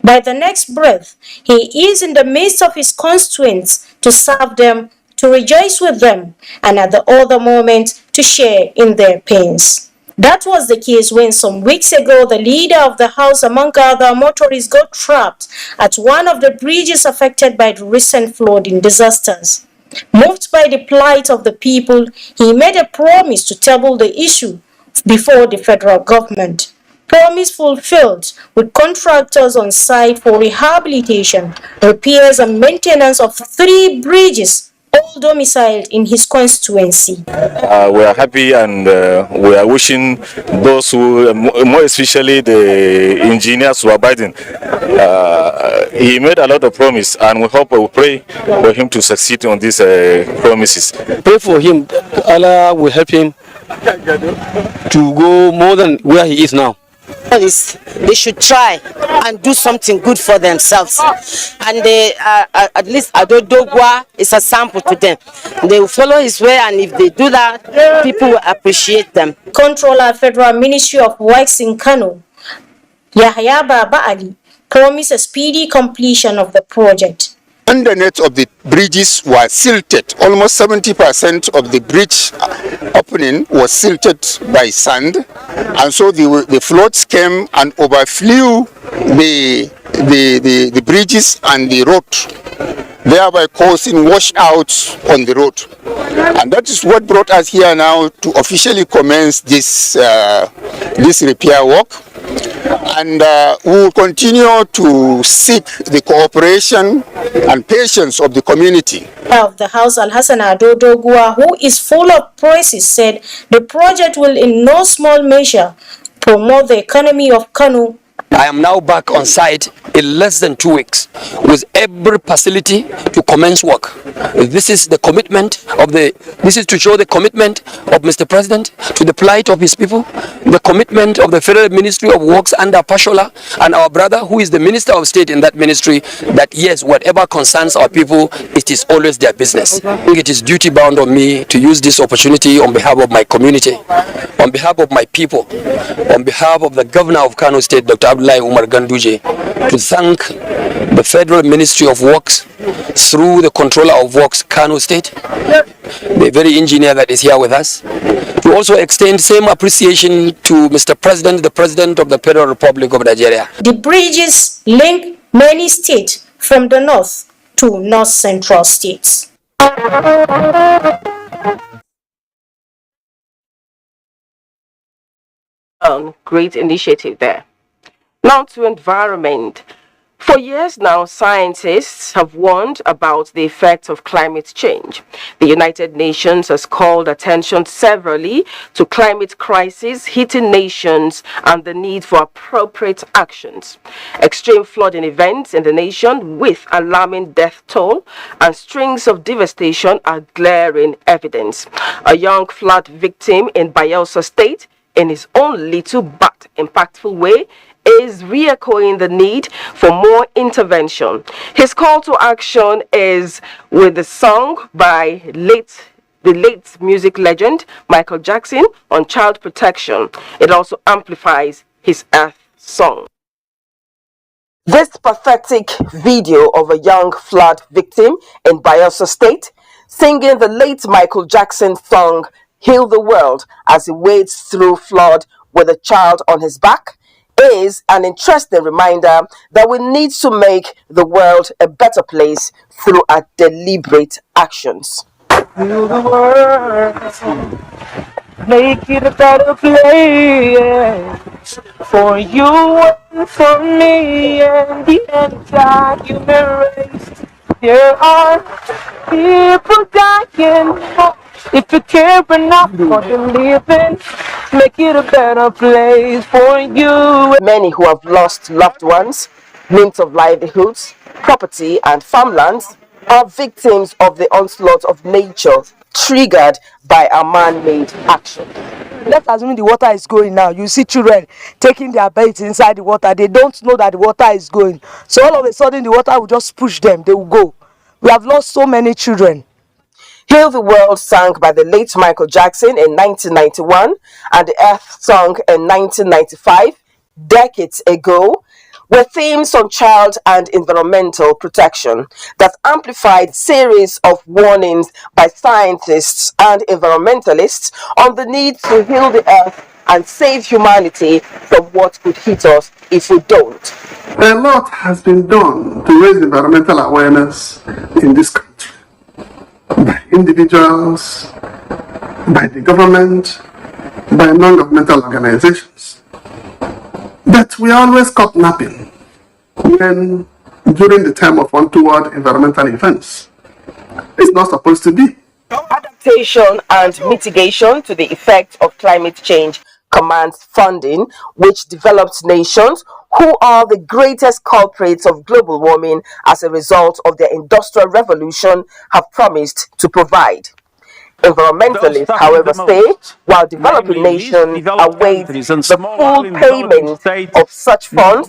By the next breath, he is in the midst of his constituents to serve them, to rejoice with them, and at the other moment to share in their pains. That was the case when some weeks ago the leader of the House, among other motorists, got trapped at one of the bridges affected by the recent flooding disasters. Moved by the plight of the people, he made a promise to table the issue before the federal government. Promise fulfilled, with contractors on site for rehabilitation, repairs and maintenance of 3 bridges, all domiciled in his constituency. We are happy and we are wishing those who, more especially the engineers who are abiding. He made a lot of promise and we hope, we pray for him to succeed on these promises. Pray for him. Allah will help him to go more than where he is now. They should try and do something good for themselves, and they at least Ado Doguwa is a sample to them. They will follow his way, and if they do that, people will appreciate them. Controller Federal Ministry of Works in Kano, Yahya Baba Ali, promised a speedy completion of the project. Underneath of the bridges were silted. Almost 70% of the bridge opening was silted by sand, and so the floods came and overflew the bridges and the road, thereby causing washout on the road. And that is what brought us here now to officially commence this repair work. And we will continue to seek the cooperation and patience of the community. Of the House, Al-Hassan Ado Doguwa, who is full of praises, said the project will in no small measure promote the economy of Kano. I am now back on site in less than 2 weeks with every facility to commence work. This is the commitment of this is to show the commitment of Mr. President to the plight of his people, the commitment of the Federal Ministry of Works under Pashola and our brother who is the Minister of State in that ministry, that yes, whatever concerns our people, it is always their business. I think it is duty bound on me to use this opportunity on behalf of my community, on behalf of my people, on behalf of the Governor of Kano State, Dr. Abdullahi Umar Ganduje, to thank the Federal Ministry of Works through the Controller of Works, Kano State, the very engineer that is here with us, to also extend same appreciation to Mr. President, the President of the Federal Republic of Nigeria. The bridges link many states from the north to north central states. Great initiative there. Now to environment. For years now, scientists have warned about the effects of climate change. The United Nations has called attention severally to climate crisis hitting nations and the need for appropriate actions. Extreme flooding events in the nation with alarming death toll and strings of devastation are glaring evidence. A young flood victim in Bayelsa State, in his own little but impactful way, is re-echoing the need for more intervention. His call to action is with the song by the late music legend Michael Jackson on child protection. It also amplifies his Earth song. This pathetic video of a young flood victim in Bayelsa State singing the late Michael Jackson song Heal the World as he wades through flood with a child on his back is an interesting reminder that we need to make the world a better place through our deliberate actions. Heal the world, make it a better place for you and for me, and the entire human race. There are people dying. If you care enough for the living, make it a better place for you. Many who have lost loved ones, means of livelihoods, property, and farmlands are victims of the onslaught of nature triggered by a man-made action. Let's assume the water is going now. You see children taking their baths inside the water. They don't know that the water is going. So all of a sudden the water will just push them. They will go. We have lost so many children. Heal the World, sung by the late Michael Jackson in 1991 and the Earth song in 1995, decades ago, were themes on child and environmental protection that amplified series of warnings by scientists and environmentalists on the need to heal the earth and save humanity from what could hit us if we don't. A lot has been done to raise environmental awareness in this country by individuals, by the government, by non-governmental organizations. But we are always caught napping when during the time of untoward environmental events. It's not supposed to be. Adaptation and mitigation to the effects of climate change commands funding, which developed nations who are the greatest culprits of global warming as a result of their industrial revolution have promised to provide. Environmentalists, however, say while developing nations await the full payment of such funds,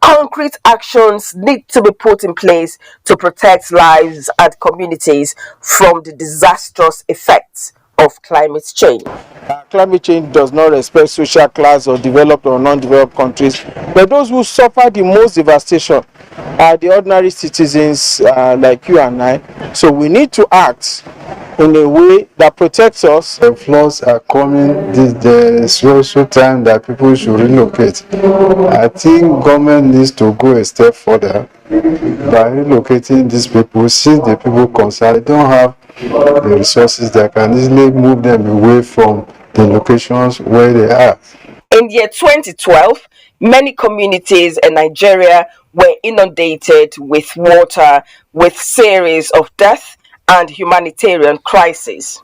concrete actions need to be put in place to protect lives and communities from the disastrous effects of climate change. Climate change does not respect social class or developed or non-developed countries, but those who suffer the most devastation are the ordinary citizens like you and I. So we need to act in a way that protects us. The floods are coming. There's also time that people should relocate. I think government needs to go a step further by relocating these people. Since the people concerned don't have the resources, they can easily move them away from the locations where they are. In the year 2012, many communities in Nigeria were inundated with water, with series of death and humanitarian crises.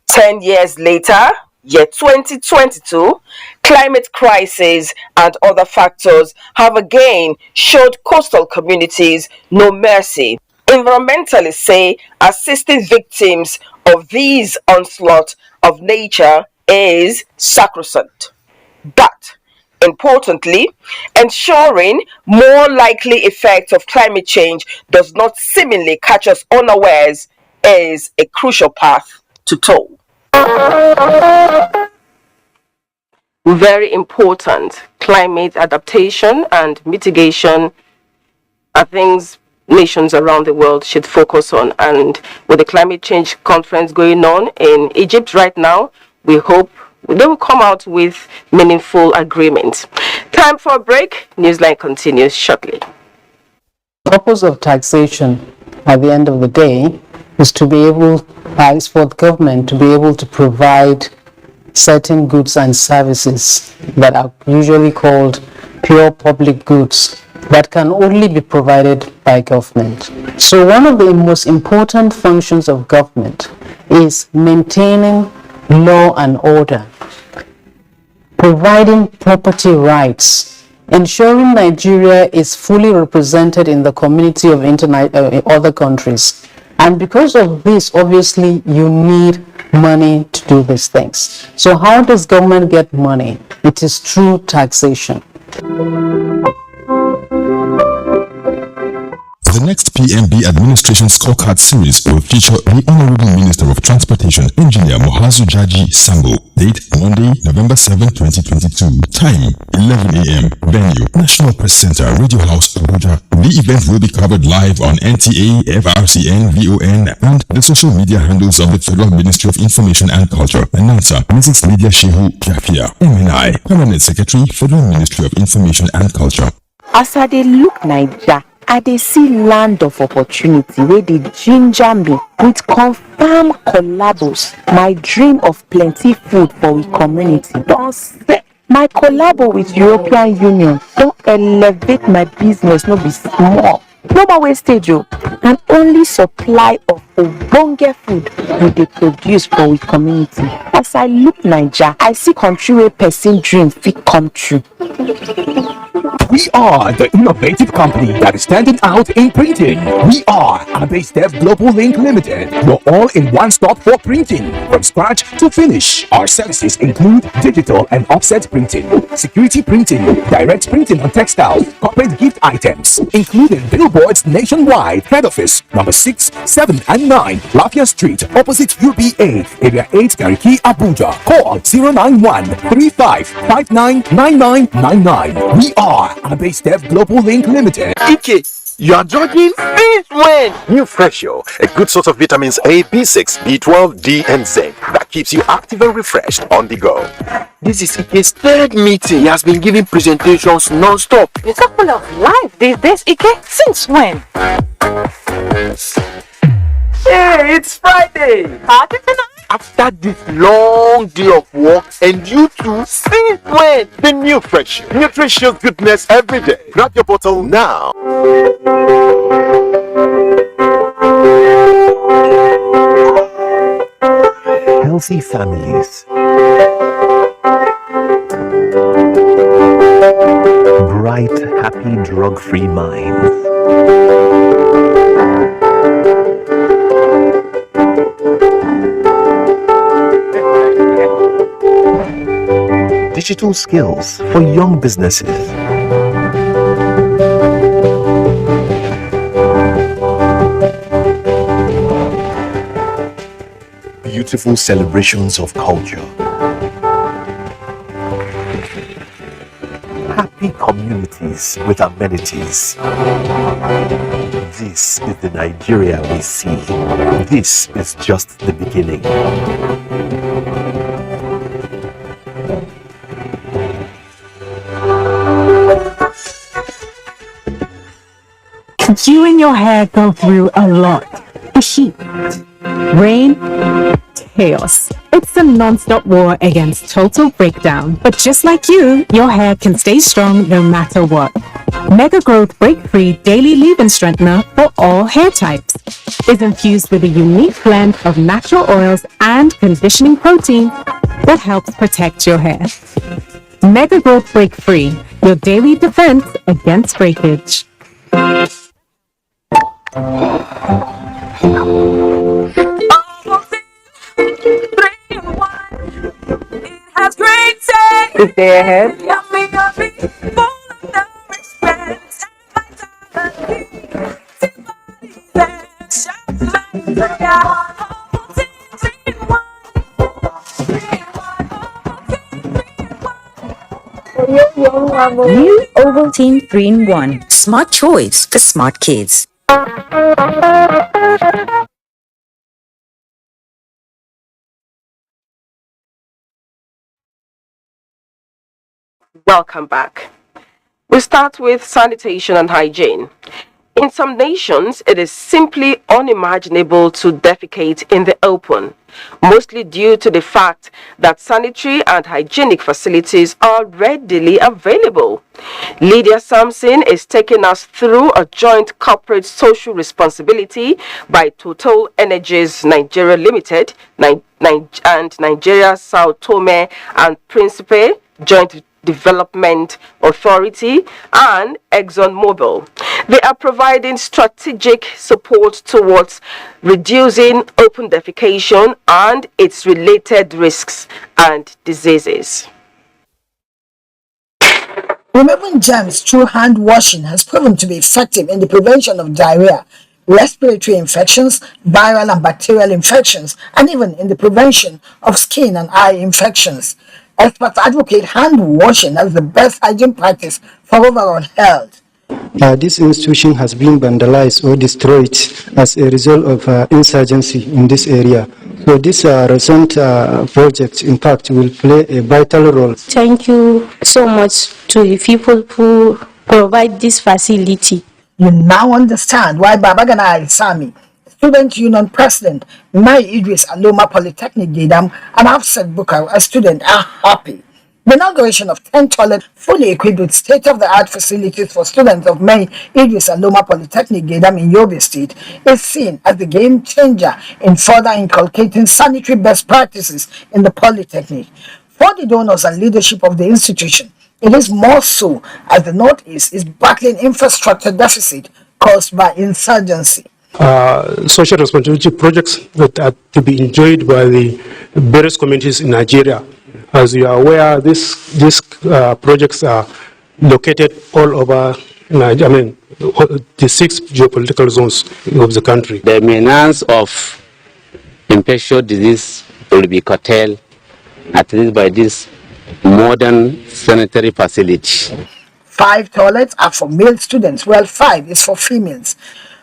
10 years later, year 2022, climate crisis and other factors have again showed coastal communities no mercy. Environmentalists say assisting victims of these onslaught of nature is sacrosanct. But importantly, ensuring more likely effects of climate change does not seemingly catch us unawares is a crucial path to toe. Very important. Climate adaptation and mitigation are things nations around the world should focus on. And with the climate change conference going on in Egypt right now, we hope they will come out with meaningful agreements. Time for a break. Newsline continues shortly. The purpose of taxation at the end of the day is to be able, is for the government to be able to provide certain goods and services that are usually called pure public goods that can only be provided by government. So one of the most important functions of government is maintaining law and order, providing property rights, ensuring Nigeria is fully represented in the community of other countries. And because of this, obviously, you need money to do these things. So how does government get money? It is through taxation. The next PMB Administration Scorecard Series will feature the Honorable Minister of Transportation, Engineer Mohazu Jaji Sambo. Date Monday, November 7, 2022. Time 11 a.m. Venue National Press Center, Radio House, Abuja. The event will be covered live on NTA, FRCN, VON, and the social media handles of the Federal Ministry of Information and Culture. Announcer Mrs. Lydia Shehu Jafia, MNI, Permanent Secretary, Federal Ministry of Information and Culture. As I dey look Naija, I dey see land of opportunity where they ginger me with confirmed collabos. My dream of plenty food for we community don set. My collabo with European Union don elevate my business, no be small. No more wastage o, and only supply of ogbonge food we dey produce for we community. As I look Naija, I see country where person dream fit come true. We are the innovative company that is standing out in printing. We are Abastef Global Link Limited, your all-in-one stop for printing from scratch to finish. Our services include digital and offset printing, security printing, direct printing on textiles, corporate gift items, including billboards nationwide. Head office number 6, 7, and 9, Lafia Street, opposite UBA, Area 8, Gariki, Abuja. Call 091-3559-9999. We are Abastef Global Link Limited. Ike, you are jogging? Since when? New Freshio, a good source of vitamins A, B6, B12, D, and zinc that keeps you active and refreshed on the go. This is Ike's third meeting. He has been giving presentations non-stop. You're so full of life these days, Ike. Since when? Hey, it's Friday. Party tonight? After this long day of work, and you too, since when? The New Fresh, nutritious goodness every day. Grab your bottle now. Healthy families, bright, happy, drug-free minds. Digital skills for young businesses. Beautiful celebrations of culture. Happy communities with amenities. This is the Nigeria we see. This is just the beginning. You and your hair go through a lot. The heat, rain, chaos. It's a non-stop war against total breakdown. But just like you, your hair can stay strong no matter what. Mega Growth Break-Free Daily Leave-In Strengthener for all hair types is infused with a unique blend of natural oils and conditioning protein that helps protect your hair. Mega Growth Break-Free, your daily defense against breakage. Good day ahead. New Ovaltine 3-in-1. Smart choice for smart kids. Welcome back. We start with sanitation and hygiene. In some nations, it is simply unimaginable to defecate in the open, mostly due to the fact that sanitary and hygienic facilities are readily available. Lydia Sampson is taking us through a joint corporate social responsibility by Total Energies Nigeria Limited and Nigeria Sao Tome and Principe Joint Development Authority and ExxonMobil. They are providing strategic support towards reducing open defecation and its related risks and diseases. Removing germs through hand washing has proven to be effective in the prevention of diarrhea, respiratory infections, viral and bacterial infections, and even in the prevention of skin and eye infections. Experts advocate hand washing as the best hygiene practice for overall health. This institution has been vandalized or destroyed as a result of insurgency in this area. So this recent project, in fact, will play a vital role. Thank you so much to the people who provide this facility. You now understand why Babagana Isami, Student Union President, Mai Idris Aloma Polytechnic Gidam, and Hafsat Bukar, a student, are happy. The inauguration of 10 toilets fully equipped with state-of-the-art facilities for students of May Idris Aloma Polytechnic Gidam in Yobe State is seen as the game changer in further inculcating sanitary best practices in the Polytechnic. For the donors and leadership of the institution, it is more so as the Northeast is battling infrastructure deficit caused by insurgency. Social responsibility projects that are to be enjoyed by the various communities in Nigeria. As you are aware, these projects are located all over Nigeria, the 6 geopolitical zones of the country. The menace of infectious disease will be curtailed at least by this modern sanitary facility. 5 toilets are for male students, while 5 is for females.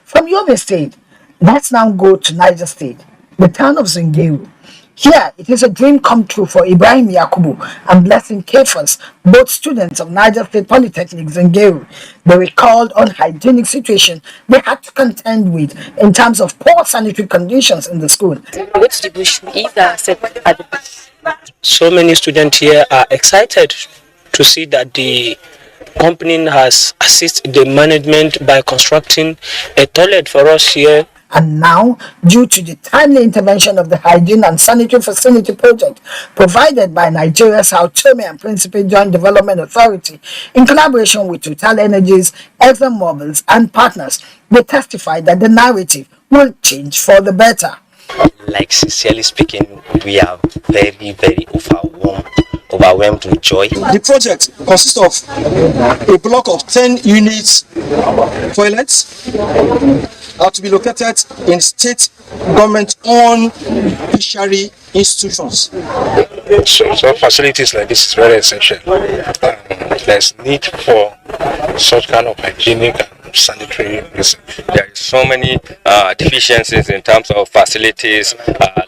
From Yobe State, let's now go to Niger State, the town of Zungeru. Here, it is a dream come true for Ibrahim Yakubu and Blessing Kefas, both students of Niger State Polytechnic Zungeru. They recalled unhygienic situation they had to contend with in terms of poor sanitary conditions in the school. So many students here are excited to see that the company has assisted the management by constructing a toilet for us here. And now, due to the timely intervention of the Hygiene and Sanitary Facility Project provided by Nigeria's Sao Tome and Principe Joint Development Authority in collaboration with Total Energies, ExxonMobil and partners, they testify that the narrative will change for the better. Like, sincerely speaking, we are very, very overwhelmed with joy. The project consists of a block of 10 units toilets are to be located in state government-owned tertiary institutions. So facilities like this is very essential. There's need for such kind of hygienic and sanitary reason. There is so many deficiencies in terms of facilities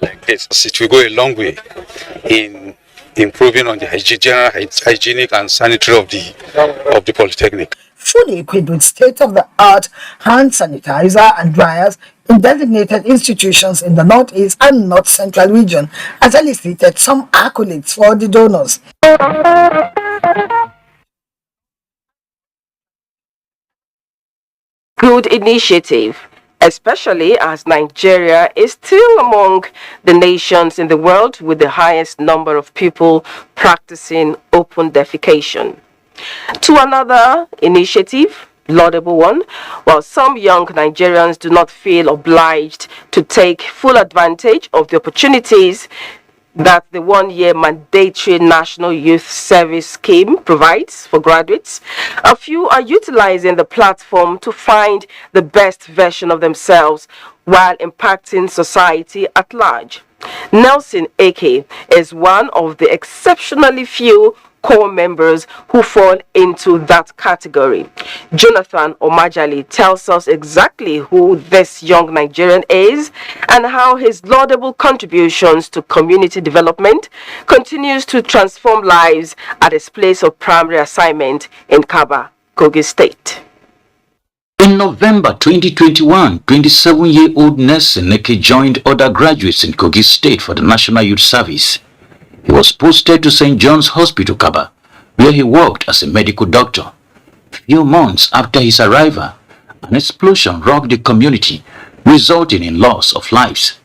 like this. It will go a long way in improving on the general hygienic and sanitary of the Polytechnic. Fully equipped with state-of-the-art hand sanitizer and dryers in designated institutions in the Northeast and North Central region has elicited some accolades for the donors. Good initiative, especially as Nigeria is still among the nations in the world with the highest number of people practicing open defecation. To another initiative, laudable one, while some young Nigerians do not feel obliged to take full advantage of the opportunities that the one-year mandatory National Youth Service Scheme provides for graduates, a few are utilizing the platform to find the best version of themselves while impacting society at large. Nelson Eke is one of the exceptionally few core members who fall into that category. Jonathan Omajali tells us exactly who this young Nigerian is and how his laudable contributions to community development continues to transform lives at his place of primary assignment in Kaba, Kogi State. In November 2021, 27-year-old Nelson Eke joined other graduates in Kogi State for the National Youth Service. He was posted to St. John's Hospital, Kaba, where he worked as a medical doctor. Few months after his arrival, an explosion rocked the community, resulting in loss of lives.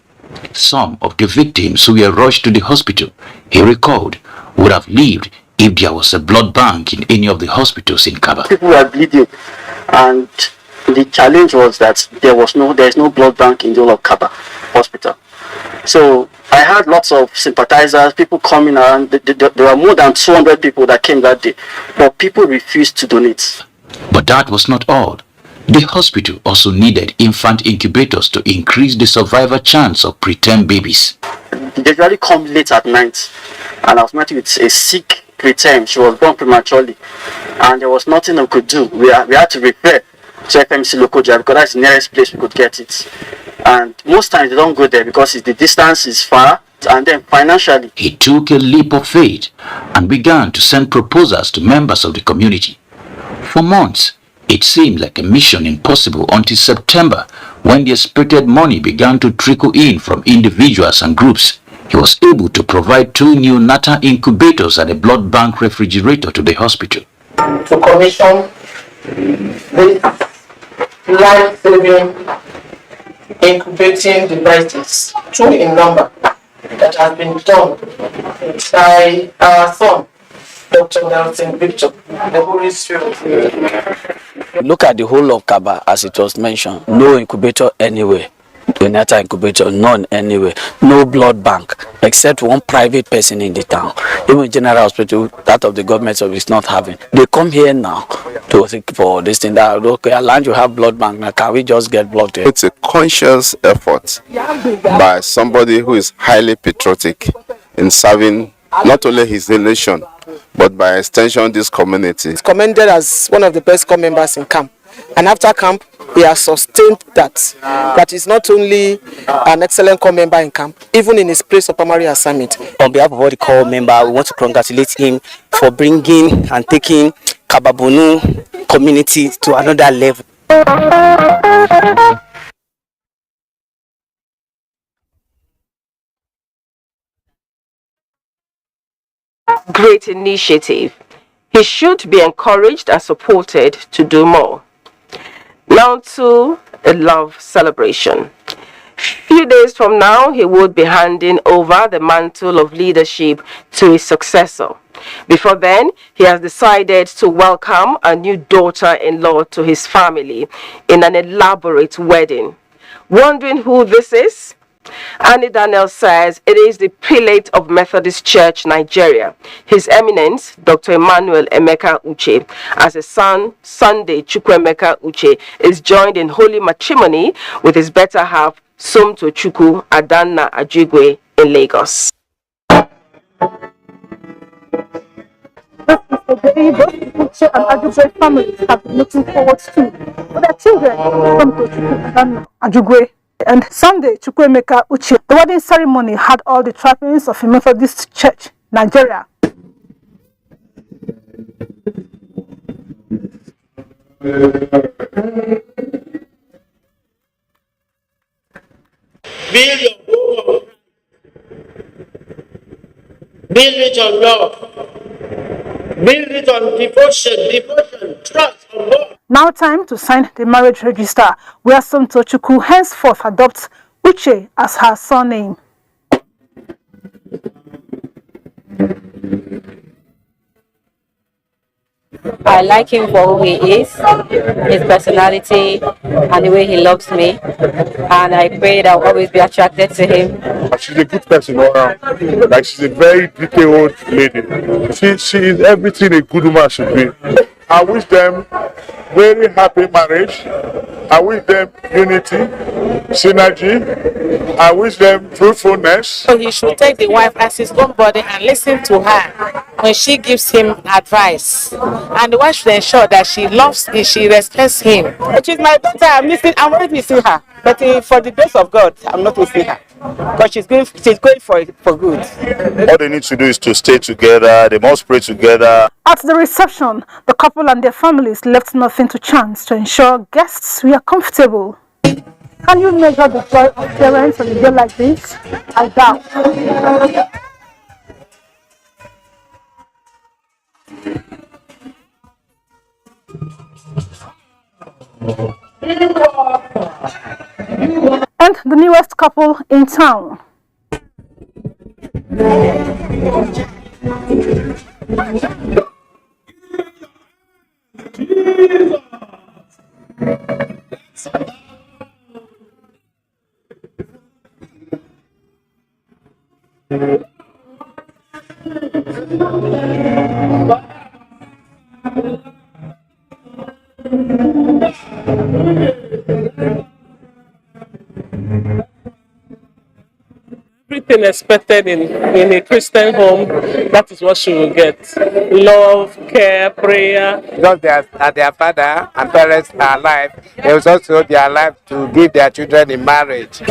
Some of the victims who were rushed to the hospital, he recalled, would have lived if there was a blood bank in any of the hospitals in Kaba. People were bleeding, and the challenge was that there is no blood bank in the whole of Kaba hospital. So I had lots of sympathizers, people coming around. There were more than 200 people that came that day, but people refused to donate. But that was not all. The hospital also needed infant incubators to increase the survival chance of preterm babies. They usually come late at night, and I was met with a sick preterm. She was born prematurely, and there was nothing we could do. We had to refer to FMC Lokoja because that's the nearest place we could get it. And most times they don't go there because the distance is far, and then financially. He took a leap of faith and began to send proposals to members of the community. For months, it seemed like a mission impossible until September, when the expected money began to trickle in from individuals and groups. He was able to provide 2 new neonatal incubators and a blood bank refrigerator to the hospital. To commission this life-saving incubating devices, 2 in number, that have been done by our son, Dr. Nelson Victor, the Holy Spirit. Look at the whole of Kaba, as it was mentioned. No incubator anywhere. Neonatal incubator, none anywhere. No blood bank, except one private person in the town. Even General Hospital, that of the government service, not having. They come here now to think for this thing that, okay, land you have blood bank, now can we just get blood there? It's a conscious effort by somebody who is highly patriotic in serving not only his nation, but by extension this community. He's commended as one of the best corps members in camp. And after camp, he has sustained that is not only an excellent corps member in camp, even in his place of primary assignment. On behalf of all the corps members, we want to congratulate him for bringing and taking Kababonu community to another level. Great initiative. He should be encouraged and supported to do more. Now to a love celebration. Few days from now, he would be handing over the mantle of leadership to his successor. Before then, he has decided to welcome a new daughter-in-law to his family in an elaborate wedding. Wondering who this is? Annie Daniel says it is the prelate of Methodist Church, Nigeria, His Eminence, Dr. Emmanuel Emeka Uche, as his son, Sunday Chukwuemeka Uche, is joined in holy matrimony with his better half, Somto Chukwu Adanna Ajigwe, in Lagos. This is the day both Uche and Ajigwe families have been looking forward to for their children, Somto Chukwu Adanna Ajigwe and Sunday Chukwuemeka Uche. The wedding ceremony had all the trappings of a Methodist Church, Nigeria. Build your home on Christ. Build it on love. Build it on devotion, trust on God. Now time to sign the marriage register, where Somto Chukwu henceforth adopts Uche as her surname. I like him for who he is, his personality, and the way he loves me. And I pray that I'll always be attracted to him. She's a good person all around. Like, she's a very detailed lady. She is everything a good woman should be. I wish them very happy marriage. I wish them unity, synergy. I wish them fruitfulness. So he should take the wife as his own body and listen to her when she gives him advice. And the wife should ensure that she loves him, she respects him. She's my daughter, I'm already missing her. But for the grace of God, I'm not missing her. Because she's going for good. All they need to do is to stay together. They must pray together. At the reception, the couple and their families left nothing to chance to ensure guests were comfortable. Can you measure the joy of parents on a day like this? I doubt. And the newest couple in town. everything expected in a Christian home, that is what she will get. Love, care, prayer. Because their father and parents are alive, they will also they are alive to give their children in marriage.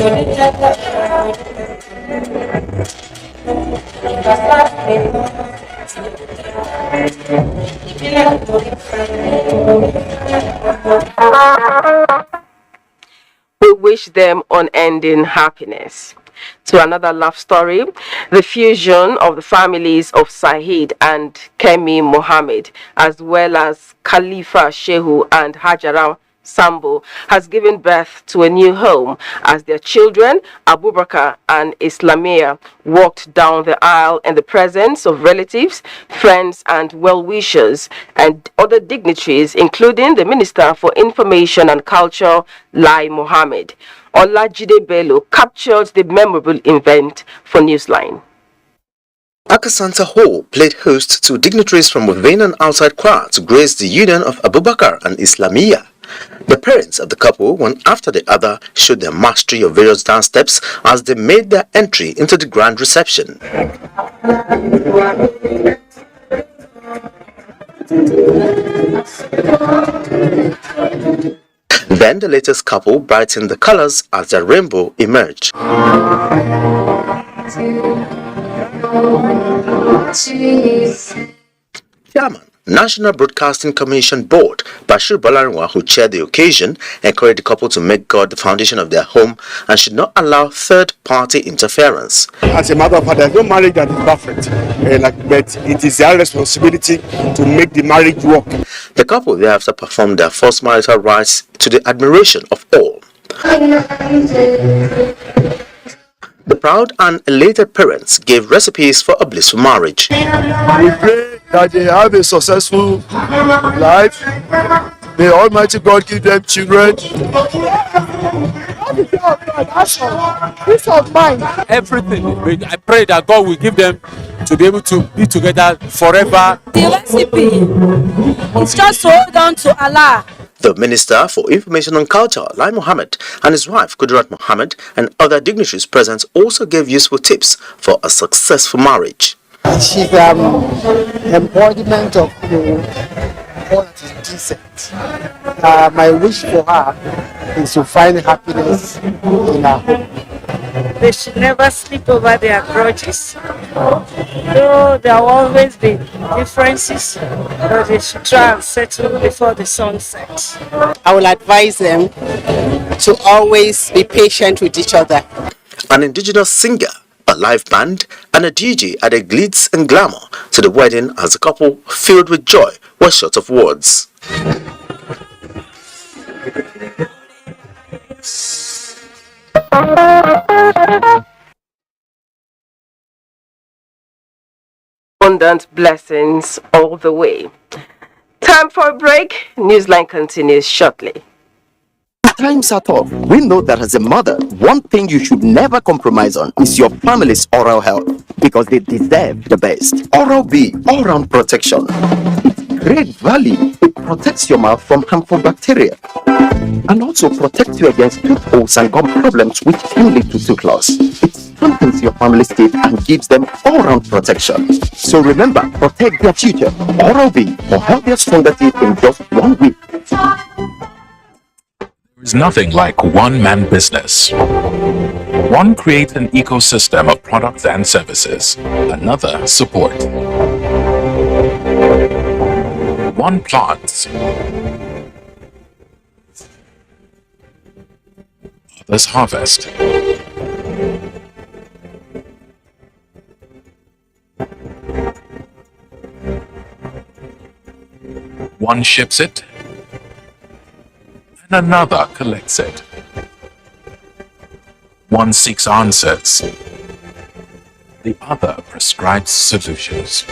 We wish them unending happiness. To another love story, the fusion of the families of Saheed and Kemi Mohammed, as well as Khalifa Shehu and Hajara Sambo, has given birth to a new home as their children, Abubakar and Islamia, walked down the aisle in the presence of relatives, friends and well-wishers and other dignitaries, including the Minister for Information and Culture, Lai Mohammed. Olajide Bello captured the memorable event for Newsline. Akasanta Hall played host to dignitaries from within and outside Kwa to grace the union of Abubakar and Islamia. The parents of the couple, one after the other, showed their mastery of various dance steps as they made their entry into the grand reception. Then the latest couple brightened the colors as their rainbow emerged. Chairman, National Broadcasting Commission Board, Bashir Bolarinwa, who chaired the occasion, encouraged the couple to make God the foundation of their home and should not allow third-party interference. As a matter of fact, there's no marriage that is perfect, but it is their responsibility to make the marriage work. The couple thereafter performed their first marital rites to the admiration of all. The proud and elated parents gave recipes for a blissful marriage. We pray that they have a successful life. May Almighty God give them children. Peace of mind. Everything. I pray that God will give them to be able to be together forever. The recipe is just to hold on to Allah. The Minister for Information and Culture, Lai Mohammed, and his wife, Kudrat Mohammed, and other dignitaries present also gave useful tips for a successful marriage. She's embodiment of all that is decent. My wish for her is to find happiness in her home. They should never sleep over their grudges. Though there will always be differences, but they should try and settle before the sun sets. I will advise them to always be patient with each other. An indigenous singer, a live band, and a DJ added glitz and glamour to the wedding as the couple, filled with joy, were short of words. Abundant blessings all the way. Time for a break. Newsline continues shortly. Times are tough. We know that as a mother, one thing you should never compromise on is your family's oral health, because they deserve the best. Oral-B, all-round protection. Great value. It protects your mouth from harmful bacteria and also protects you against tooth holes and gum problems which can lead to tooth loss. It strengthens your family's teeth and gives them all-round protection. So remember, protect their future. Oral-B for healthier, stronger teeth in just 1 week. There's nothing like one-man business. One creates an ecosystem of products and services. Another support. One plants. Others harvest. One ships it, and another collects it. One seeks answers, the other prescribes solutions.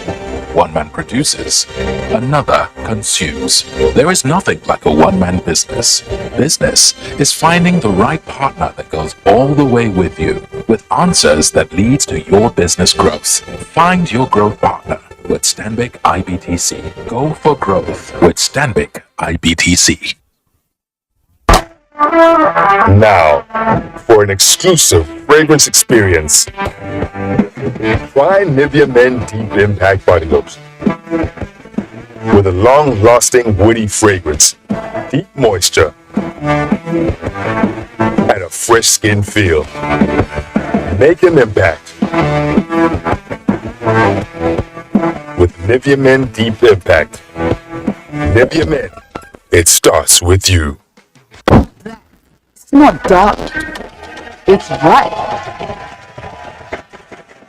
One man produces, another consumes. There is nothing like a one-man business. Business is finding the right partner that goes all the way with you, with answers that leads to your business growth. Find your growth partner with Stanbic IBTC. Go for growth with Stanbic IBTC. Now, for for an exclusive fragrance experience. Try Nivea Men Deep Impact Body Lotion. With a long-lasting woody fragrance, deep moisture, and a fresh skin feel. Make an impact with Nivea Men Deep Impact. Nivea Men, it starts with you. It's not dark, it's bright.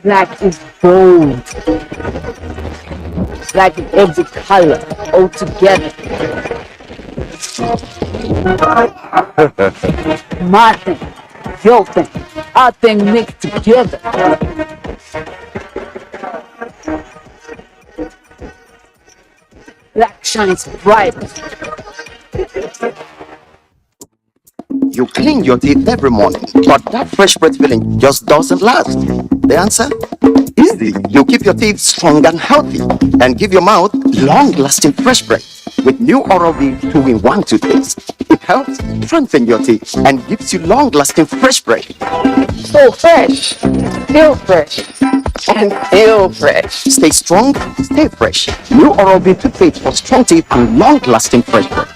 Black is bold. Black in every color, all together. My thing, your thing, our thing mixed together. Black shines bright. You clean your teeth every morning, but that fresh breath feeling just doesn't last. The answer? Easy. You keep your teeth strong and healthy and give your mouth long-lasting fresh breath with new Oral-B 2-in-1 toothpaste. It helps strengthen your teeth and gives you long-lasting fresh breath. So fresh, feel fresh, and feel fresh. Stay strong, stay fresh. New Oral-B toothpaste for strong teeth and long-lasting fresh breath.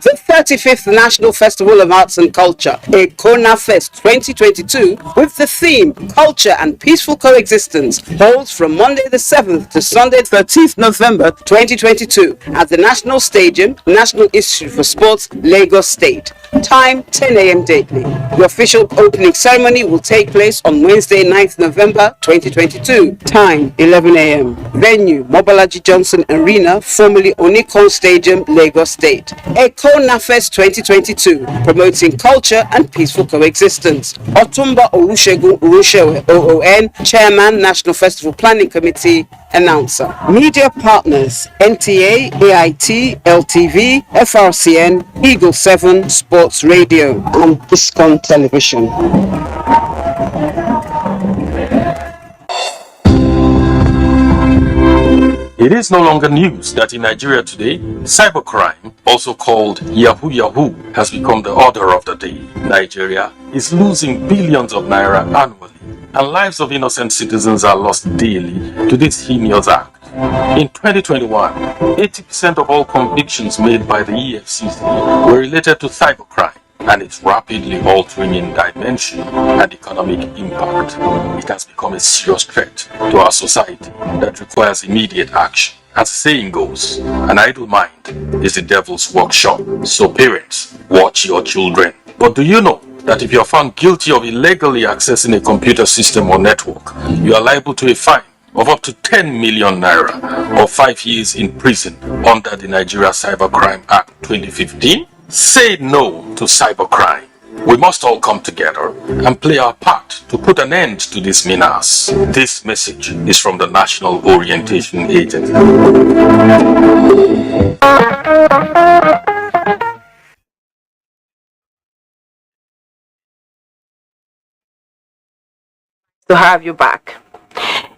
The 35th National Festival of Arts and Culture, Ekona Fest 2022, with the theme Culture and Peaceful Coexistence, holds from Monday the 7th to Sunday 13th November 2022 at the National Stadium, National Institute for Sports, Lagos State. Time 10 a.m. daily. The official opening ceremony will take place on Wednesday 9th November 2022. Time 11 a.m. Venue Mobolaji Johnson Arena, formerly Onikon Stadium, Lagos State. Ekona Fest 2022, promoting culture and peaceful coexistence. Otumba Olusegun Urushewe, OON, Chairman, National Festival Planning Committee, announcer. Media partners, NTA, AIT, LTV, FRCN, Eagle 7, Sports Radio, and Discon Television. It is no longer news that in Nigeria today, cybercrime, also called Yahoo Yahoo, has become the order of the day. Nigeria is losing billions of naira annually, and lives of innocent citizens are lost daily to this heinous act. In 2021, 80% of all convictions made by the EFCC were related to cybercrime, and it's rapidly altering in dimension and economic impact. It has become a serious threat to our society that requires immediate action. As the saying goes, an idle mind is the devil's workshop. So parents, watch your children. But do you know that if you are found guilty of illegally accessing a computer system or network, you are liable to a fine of up to 10 million naira or 5 years in prison under the Nigeria Cybercrime Act 2015? Say no to cybercrime. We must all come together and play our part to put an end to this menace. This message is from the National Orientation Agency. To have you back.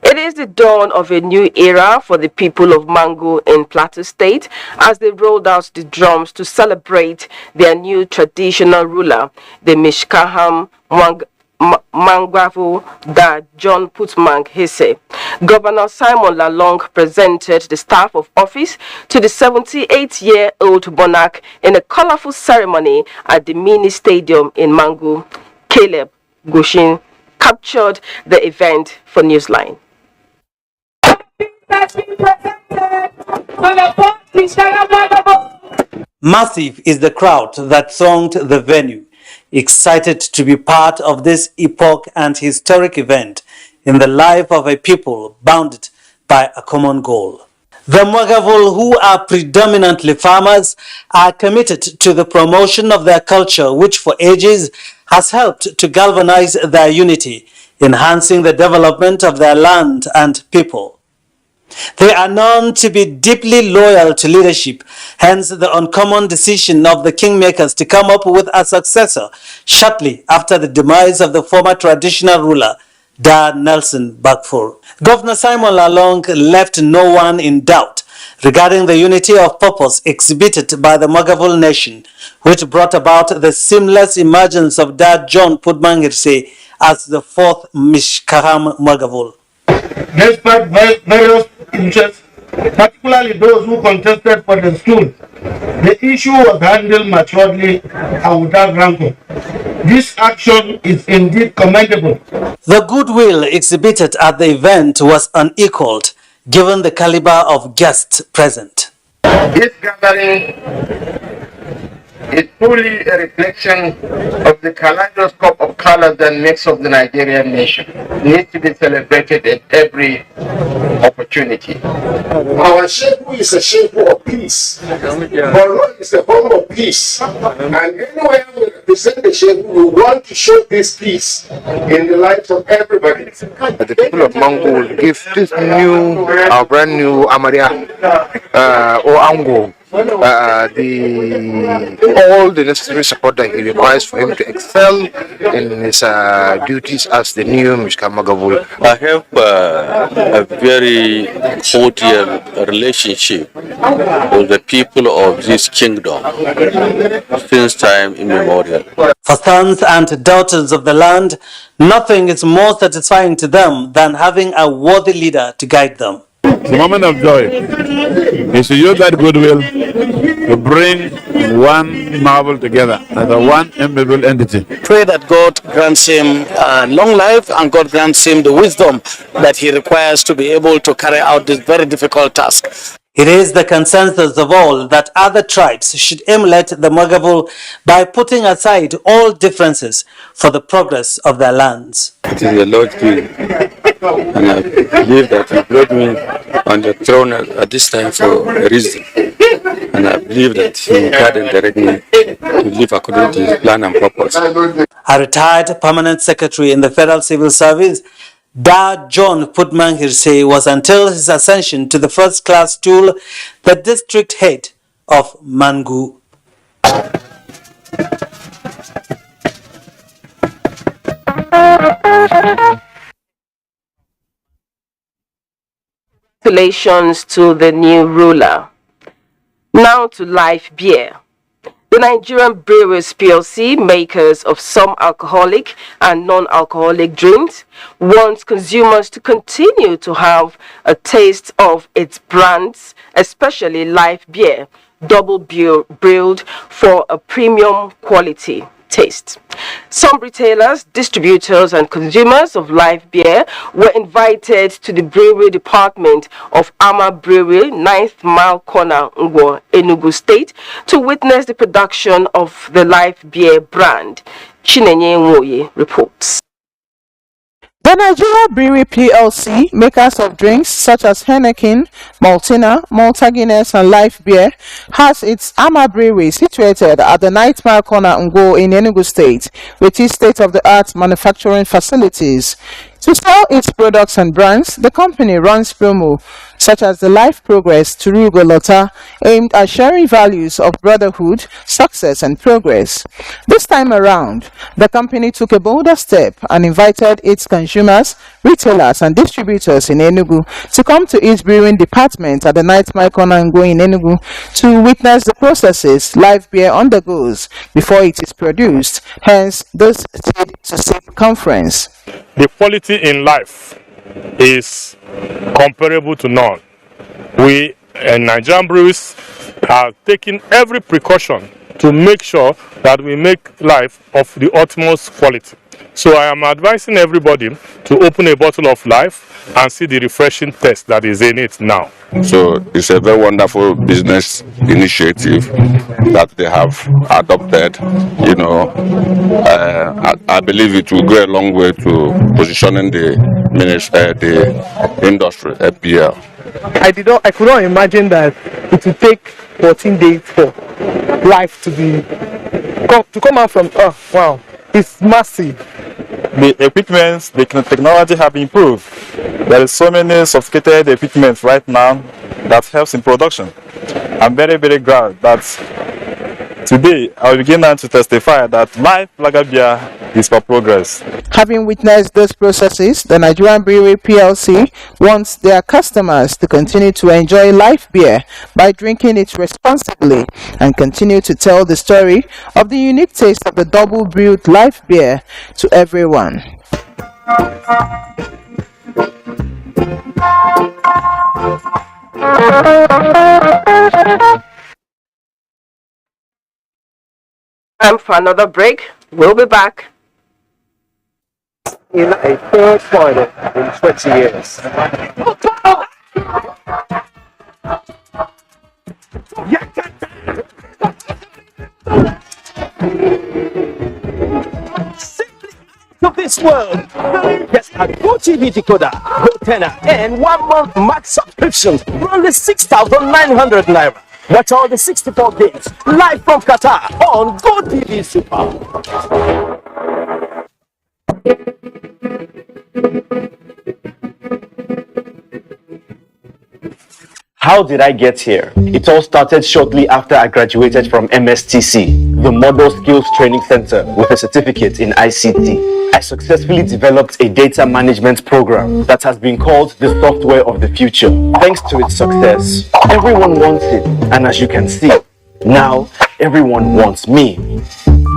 It is the dawn of a new era for the people of Mangu in Plateau State as they rolled out the drums to celebrate their new traditional ruler, the Mishkaham Mangwavu Da John Putmang Hisse. Governor Simon Lalong presented the staff of office to the 78-year-old monarch in a colorful ceremony at the mini stadium in Mangu. Caleb Goshin captured the event for Newsline. Massive is the crowd that thronged the venue, excited to be part of this epoch and historic event in the life of a people bounded by a common goal. The Mwagavul, who are predominantly farmers, are committed to the promotion of their culture, which for ages has helped to galvanize their unity, enhancing the development of their land and people. They are known to be deeply loyal to leadership, hence the uncommon decision of the kingmakers to come up with a successor shortly after the demise of the former traditional ruler, Da Nelson Bakfour. Governor Simon Lalong left no one in doubt regarding the unity of purpose exhibited by the Magavul nation, which brought about the seamless emergence of Dad John Pudmangirse as the fourth Mishkaham Magavul. Despite various interests, particularly those who contested for the school, the issue was handled maturely and without rancor. This action is indeed commendable. The goodwill exhibited at the event was unequaled, given the caliber of guests present. This gathering is truly a reflection of the kaleidoscope of colors that makes up the Nigerian nation. It needs to be celebrated at every opportunity. Our Shehu is a Shehu of peace. Borno is the home of peace. And anywhere we represent the Shehu, we want to show this peace in the lives of everybody. The people of Mango will give this new, our brand new Amaria or Ango all the necessary support that he requires for him to excel in his duties as the new Mishka Magavul. I have a very cordial relationship with the people of this kingdom since time immemorial. For sons and daughters of the land, nothing is more satisfying to them than having a worthy leader to guide them. It's a moment of joy. It's to use that goodwill to bring one marvel together as a one immovable entity. Pray that God grants him long life and God grants him the wisdom that he requires to be able to carry out this very difficult task. It is the consensus of all that other tribes should emulate the Magavul by putting aside all differences for the progress of their lands. It is the Lord's doing, and I believe that He brought me on the throne at this time for a reason. And I believe that He will guide and direct me to live according to His plan and purpose. A retired permanent secretary in the Federal Civil Service, Da John Pudmangirse was until his ascension to the first-class stool the district head of Mangu. Congratulations to the new ruler. Now to live beer. The Nigerian Breweries PLC, makers of some alcoholic and non-alcoholic drinks, wants consumers to continue to have a taste of its brands, especially live beer, double brewed for a premium quality taste. Some retailers, distributors and consumers of live beer were invited to the brewery department of Ama Brewery, 9th Mile Corner, Ngwo, Enugu State, to witness the production of the live beer brand. Chinenye Nwoye reports. The Nigeria Brewery PLC, makers of drinks such as Heineken, Maltina, Malta Guinness and live beer, has its Ama Brewery situated at the 9th Mile Corner Ngwo in Enugu State, with its state-of-the-art manufacturing facilities. To sell its products and brands, the company runs promo such as the Life Progress Turugo Lota, aimed at sharing values of brotherhood, success and progress. This time around, the company took a bolder step and invited its consumers, retailers and distributors in Enugu to come to its brewing department at the 9th Mile Corner Ngwo in Enugu to witness the processes live beer undergoes before it is produced, hence this seed-to-seed conference. The quality in life is comparable to none. We Nigerian breweries are taking every precaution to make sure that we make life of the utmost quality. So I am advising everybody to open a bottle of life and see the refreshing taste that is in it now. So it's a very wonderful business initiative that they have adopted. You know, I believe it will go a long way to positioning the industry, FPL. I could not imagine that it would take 14 days for life to come out from. Oh wow, it's massive. The equipment, the technology have improved. There is so many sophisticated equipment right now that helps in production. I'm very, very glad that today I will begin to testify that live lager beer is for progress. Having witnessed those processes, the Nigerian Brewery PLC wants their customers to continue to enjoy live beer by drinking it responsibly and continue to tell the story of the unique taste of the double brewed live beer to everyone. Time for another break. We'll be back. In a third final in 20 years. Of this world. Get a GoTV decoder, GoTenna, and 1 month max subscription for only 6,900 naira. Watch all the 64 games live from Qatar on GoTV Super. How did I get here? It all started shortly after I graduated from MSTC, the Model Skills Training Center, with a certificate in ICT. I successfully developed a data management program that has been called the software of the future. Thanks to its success, everyone wants it, and as you can see, now everyone wants me.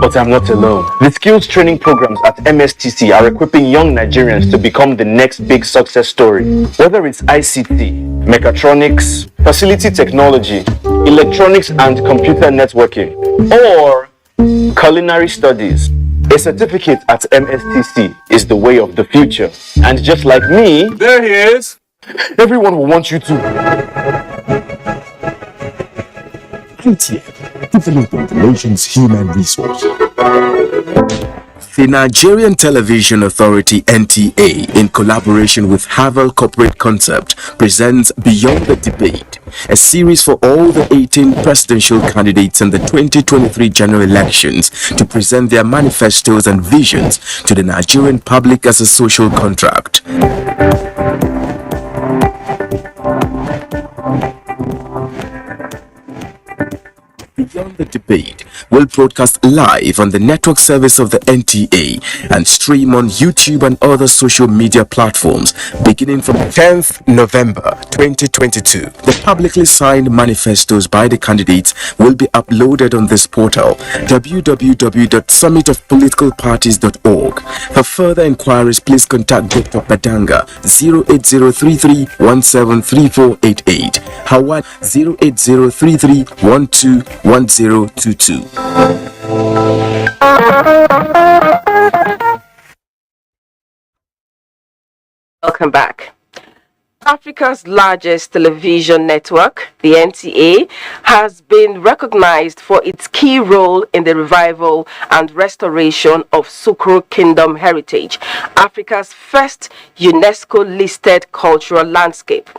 But I'm not alone. The skills training programs at MSTC are equipping young Nigerians to become the next big success story. Whether it's ICT, mechatronics, facility technology, electronics and computer networking, or culinary studies, a certificate at MSTC is the way of the future. And just like me, there he is. Everyone will want you to. NTA, developing the nation's human resource. The Nigerian Television Authority NTA, in collaboration with Havel Corporate Concept, presents Beyond the Debate, a series for all the 18 presidential candidates in the 2023 general elections to present their manifestos and visions to the Nigerian public as a social contract. Beyond the Debate will broadcast live on the network service of the NTA and stream on YouTube and other social media platforms beginning from 10th November 2022. The publicly signed manifestos by the candidates will be uploaded on this portal, www.summitofpoliticalparties.org. For further inquiries, please contact Dr. Badanga 08033173488, Howard 08033121022. Welcome back. Africa's largest television network, the NTA, has been recognized for its key role in the revival and restoration of Sukru Kingdom heritage, Africa's first UNESCO-listed cultural landscape.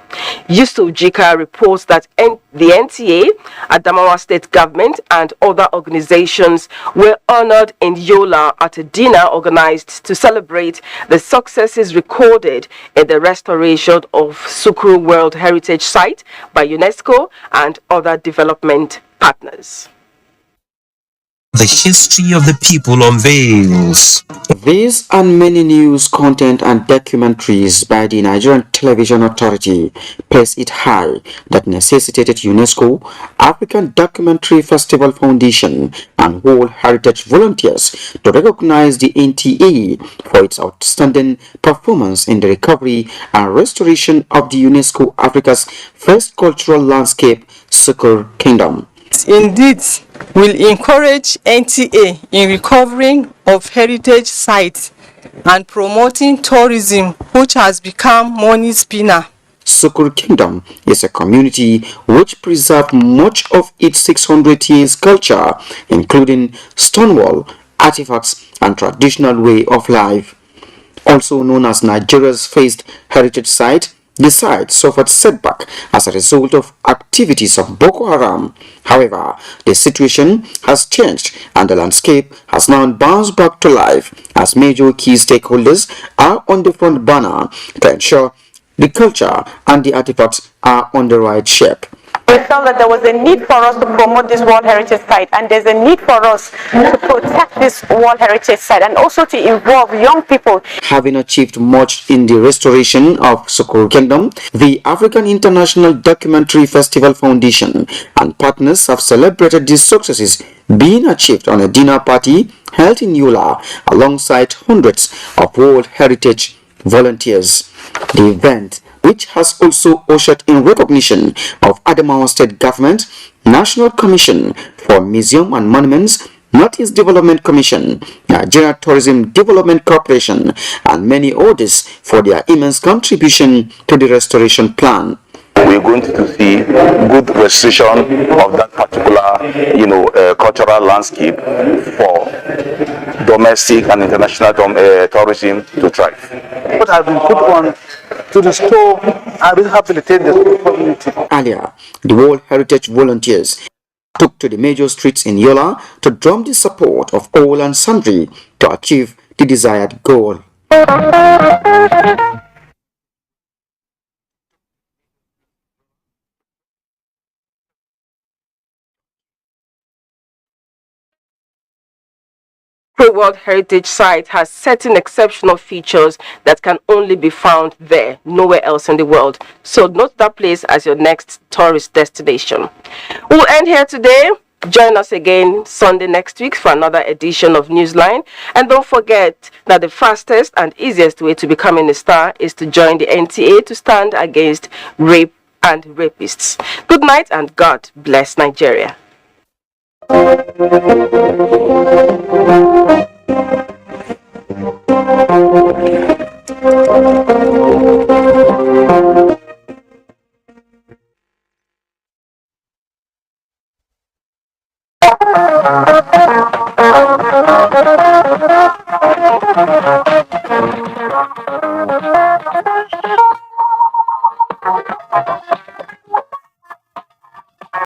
Yusuf Jika reports that the NTA, Adamawa State Government, and other organizations were honored in Yola at a dinner organized to celebrate the successes recorded in the restoration of Sukru World Heritage Site by UNESCO and other development partners. The history of the people unveils. These and many news, content and documentaries by the Nigerian Television Authority place it high that necessitated UNESCO, African Documentary Festival Foundation and World Heritage volunteers to recognize the NTA for its outstanding performance in the recovery and restoration of the UNESCO Africa's first cultural landscape, Sukru Kingdom. Indeed, will encourage NTA in recovering of heritage sites and promoting tourism, which has become money spinner. Sukru Kingdom is a community which preserves much of its 600 years culture, including stonewall, artifacts, and traditional way of life. Also known as Nigeria's first heritage site, the site suffered setback as a result of activities of Boko Haram. However, the situation has changed and the landscape has now bounced back to life as major key stakeholders are on the front burner to ensure the culture and the artifacts are on the right shape. we felt that there was a need for us to promote this World Heritage Site, and there's a need for us to protect this World Heritage Site and also to involve young people. Having achieved much in the restoration of Sokoro Kingdom, the African International Documentary Festival Foundation and partners have celebrated these successes being achieved on a dinner party held in Yola alongside hundreds of World Heritage volunteers. The event, which has also ushered in recognition of Adamawa State Government, National Commission for Museum and Monuments, Northeast Development Commission, Nigeria Tourism Development Corporation, and many others for their immense contribution to the restoration plan. We're going to see good restoration of that particular, cultural landscape for domestic and international tourism to thrive. What has been put on to restore and rehabilitate the community. Earlier, the World Heritage volunteers took to the major streets in Yola to drum the support of all and sundry to achieve the desired goal. The World Heritage Site has certain exceptional features that can only be found there, nowhere else in the world. So note that place as your next tourist destination. We'll end here today. Join us again Sunday next week for another edition of Newsline. And don't forget that the fastest and easiest way to becoming a star is to join the NTA to stand against rape and rapists. Good night and God bless Nigeria.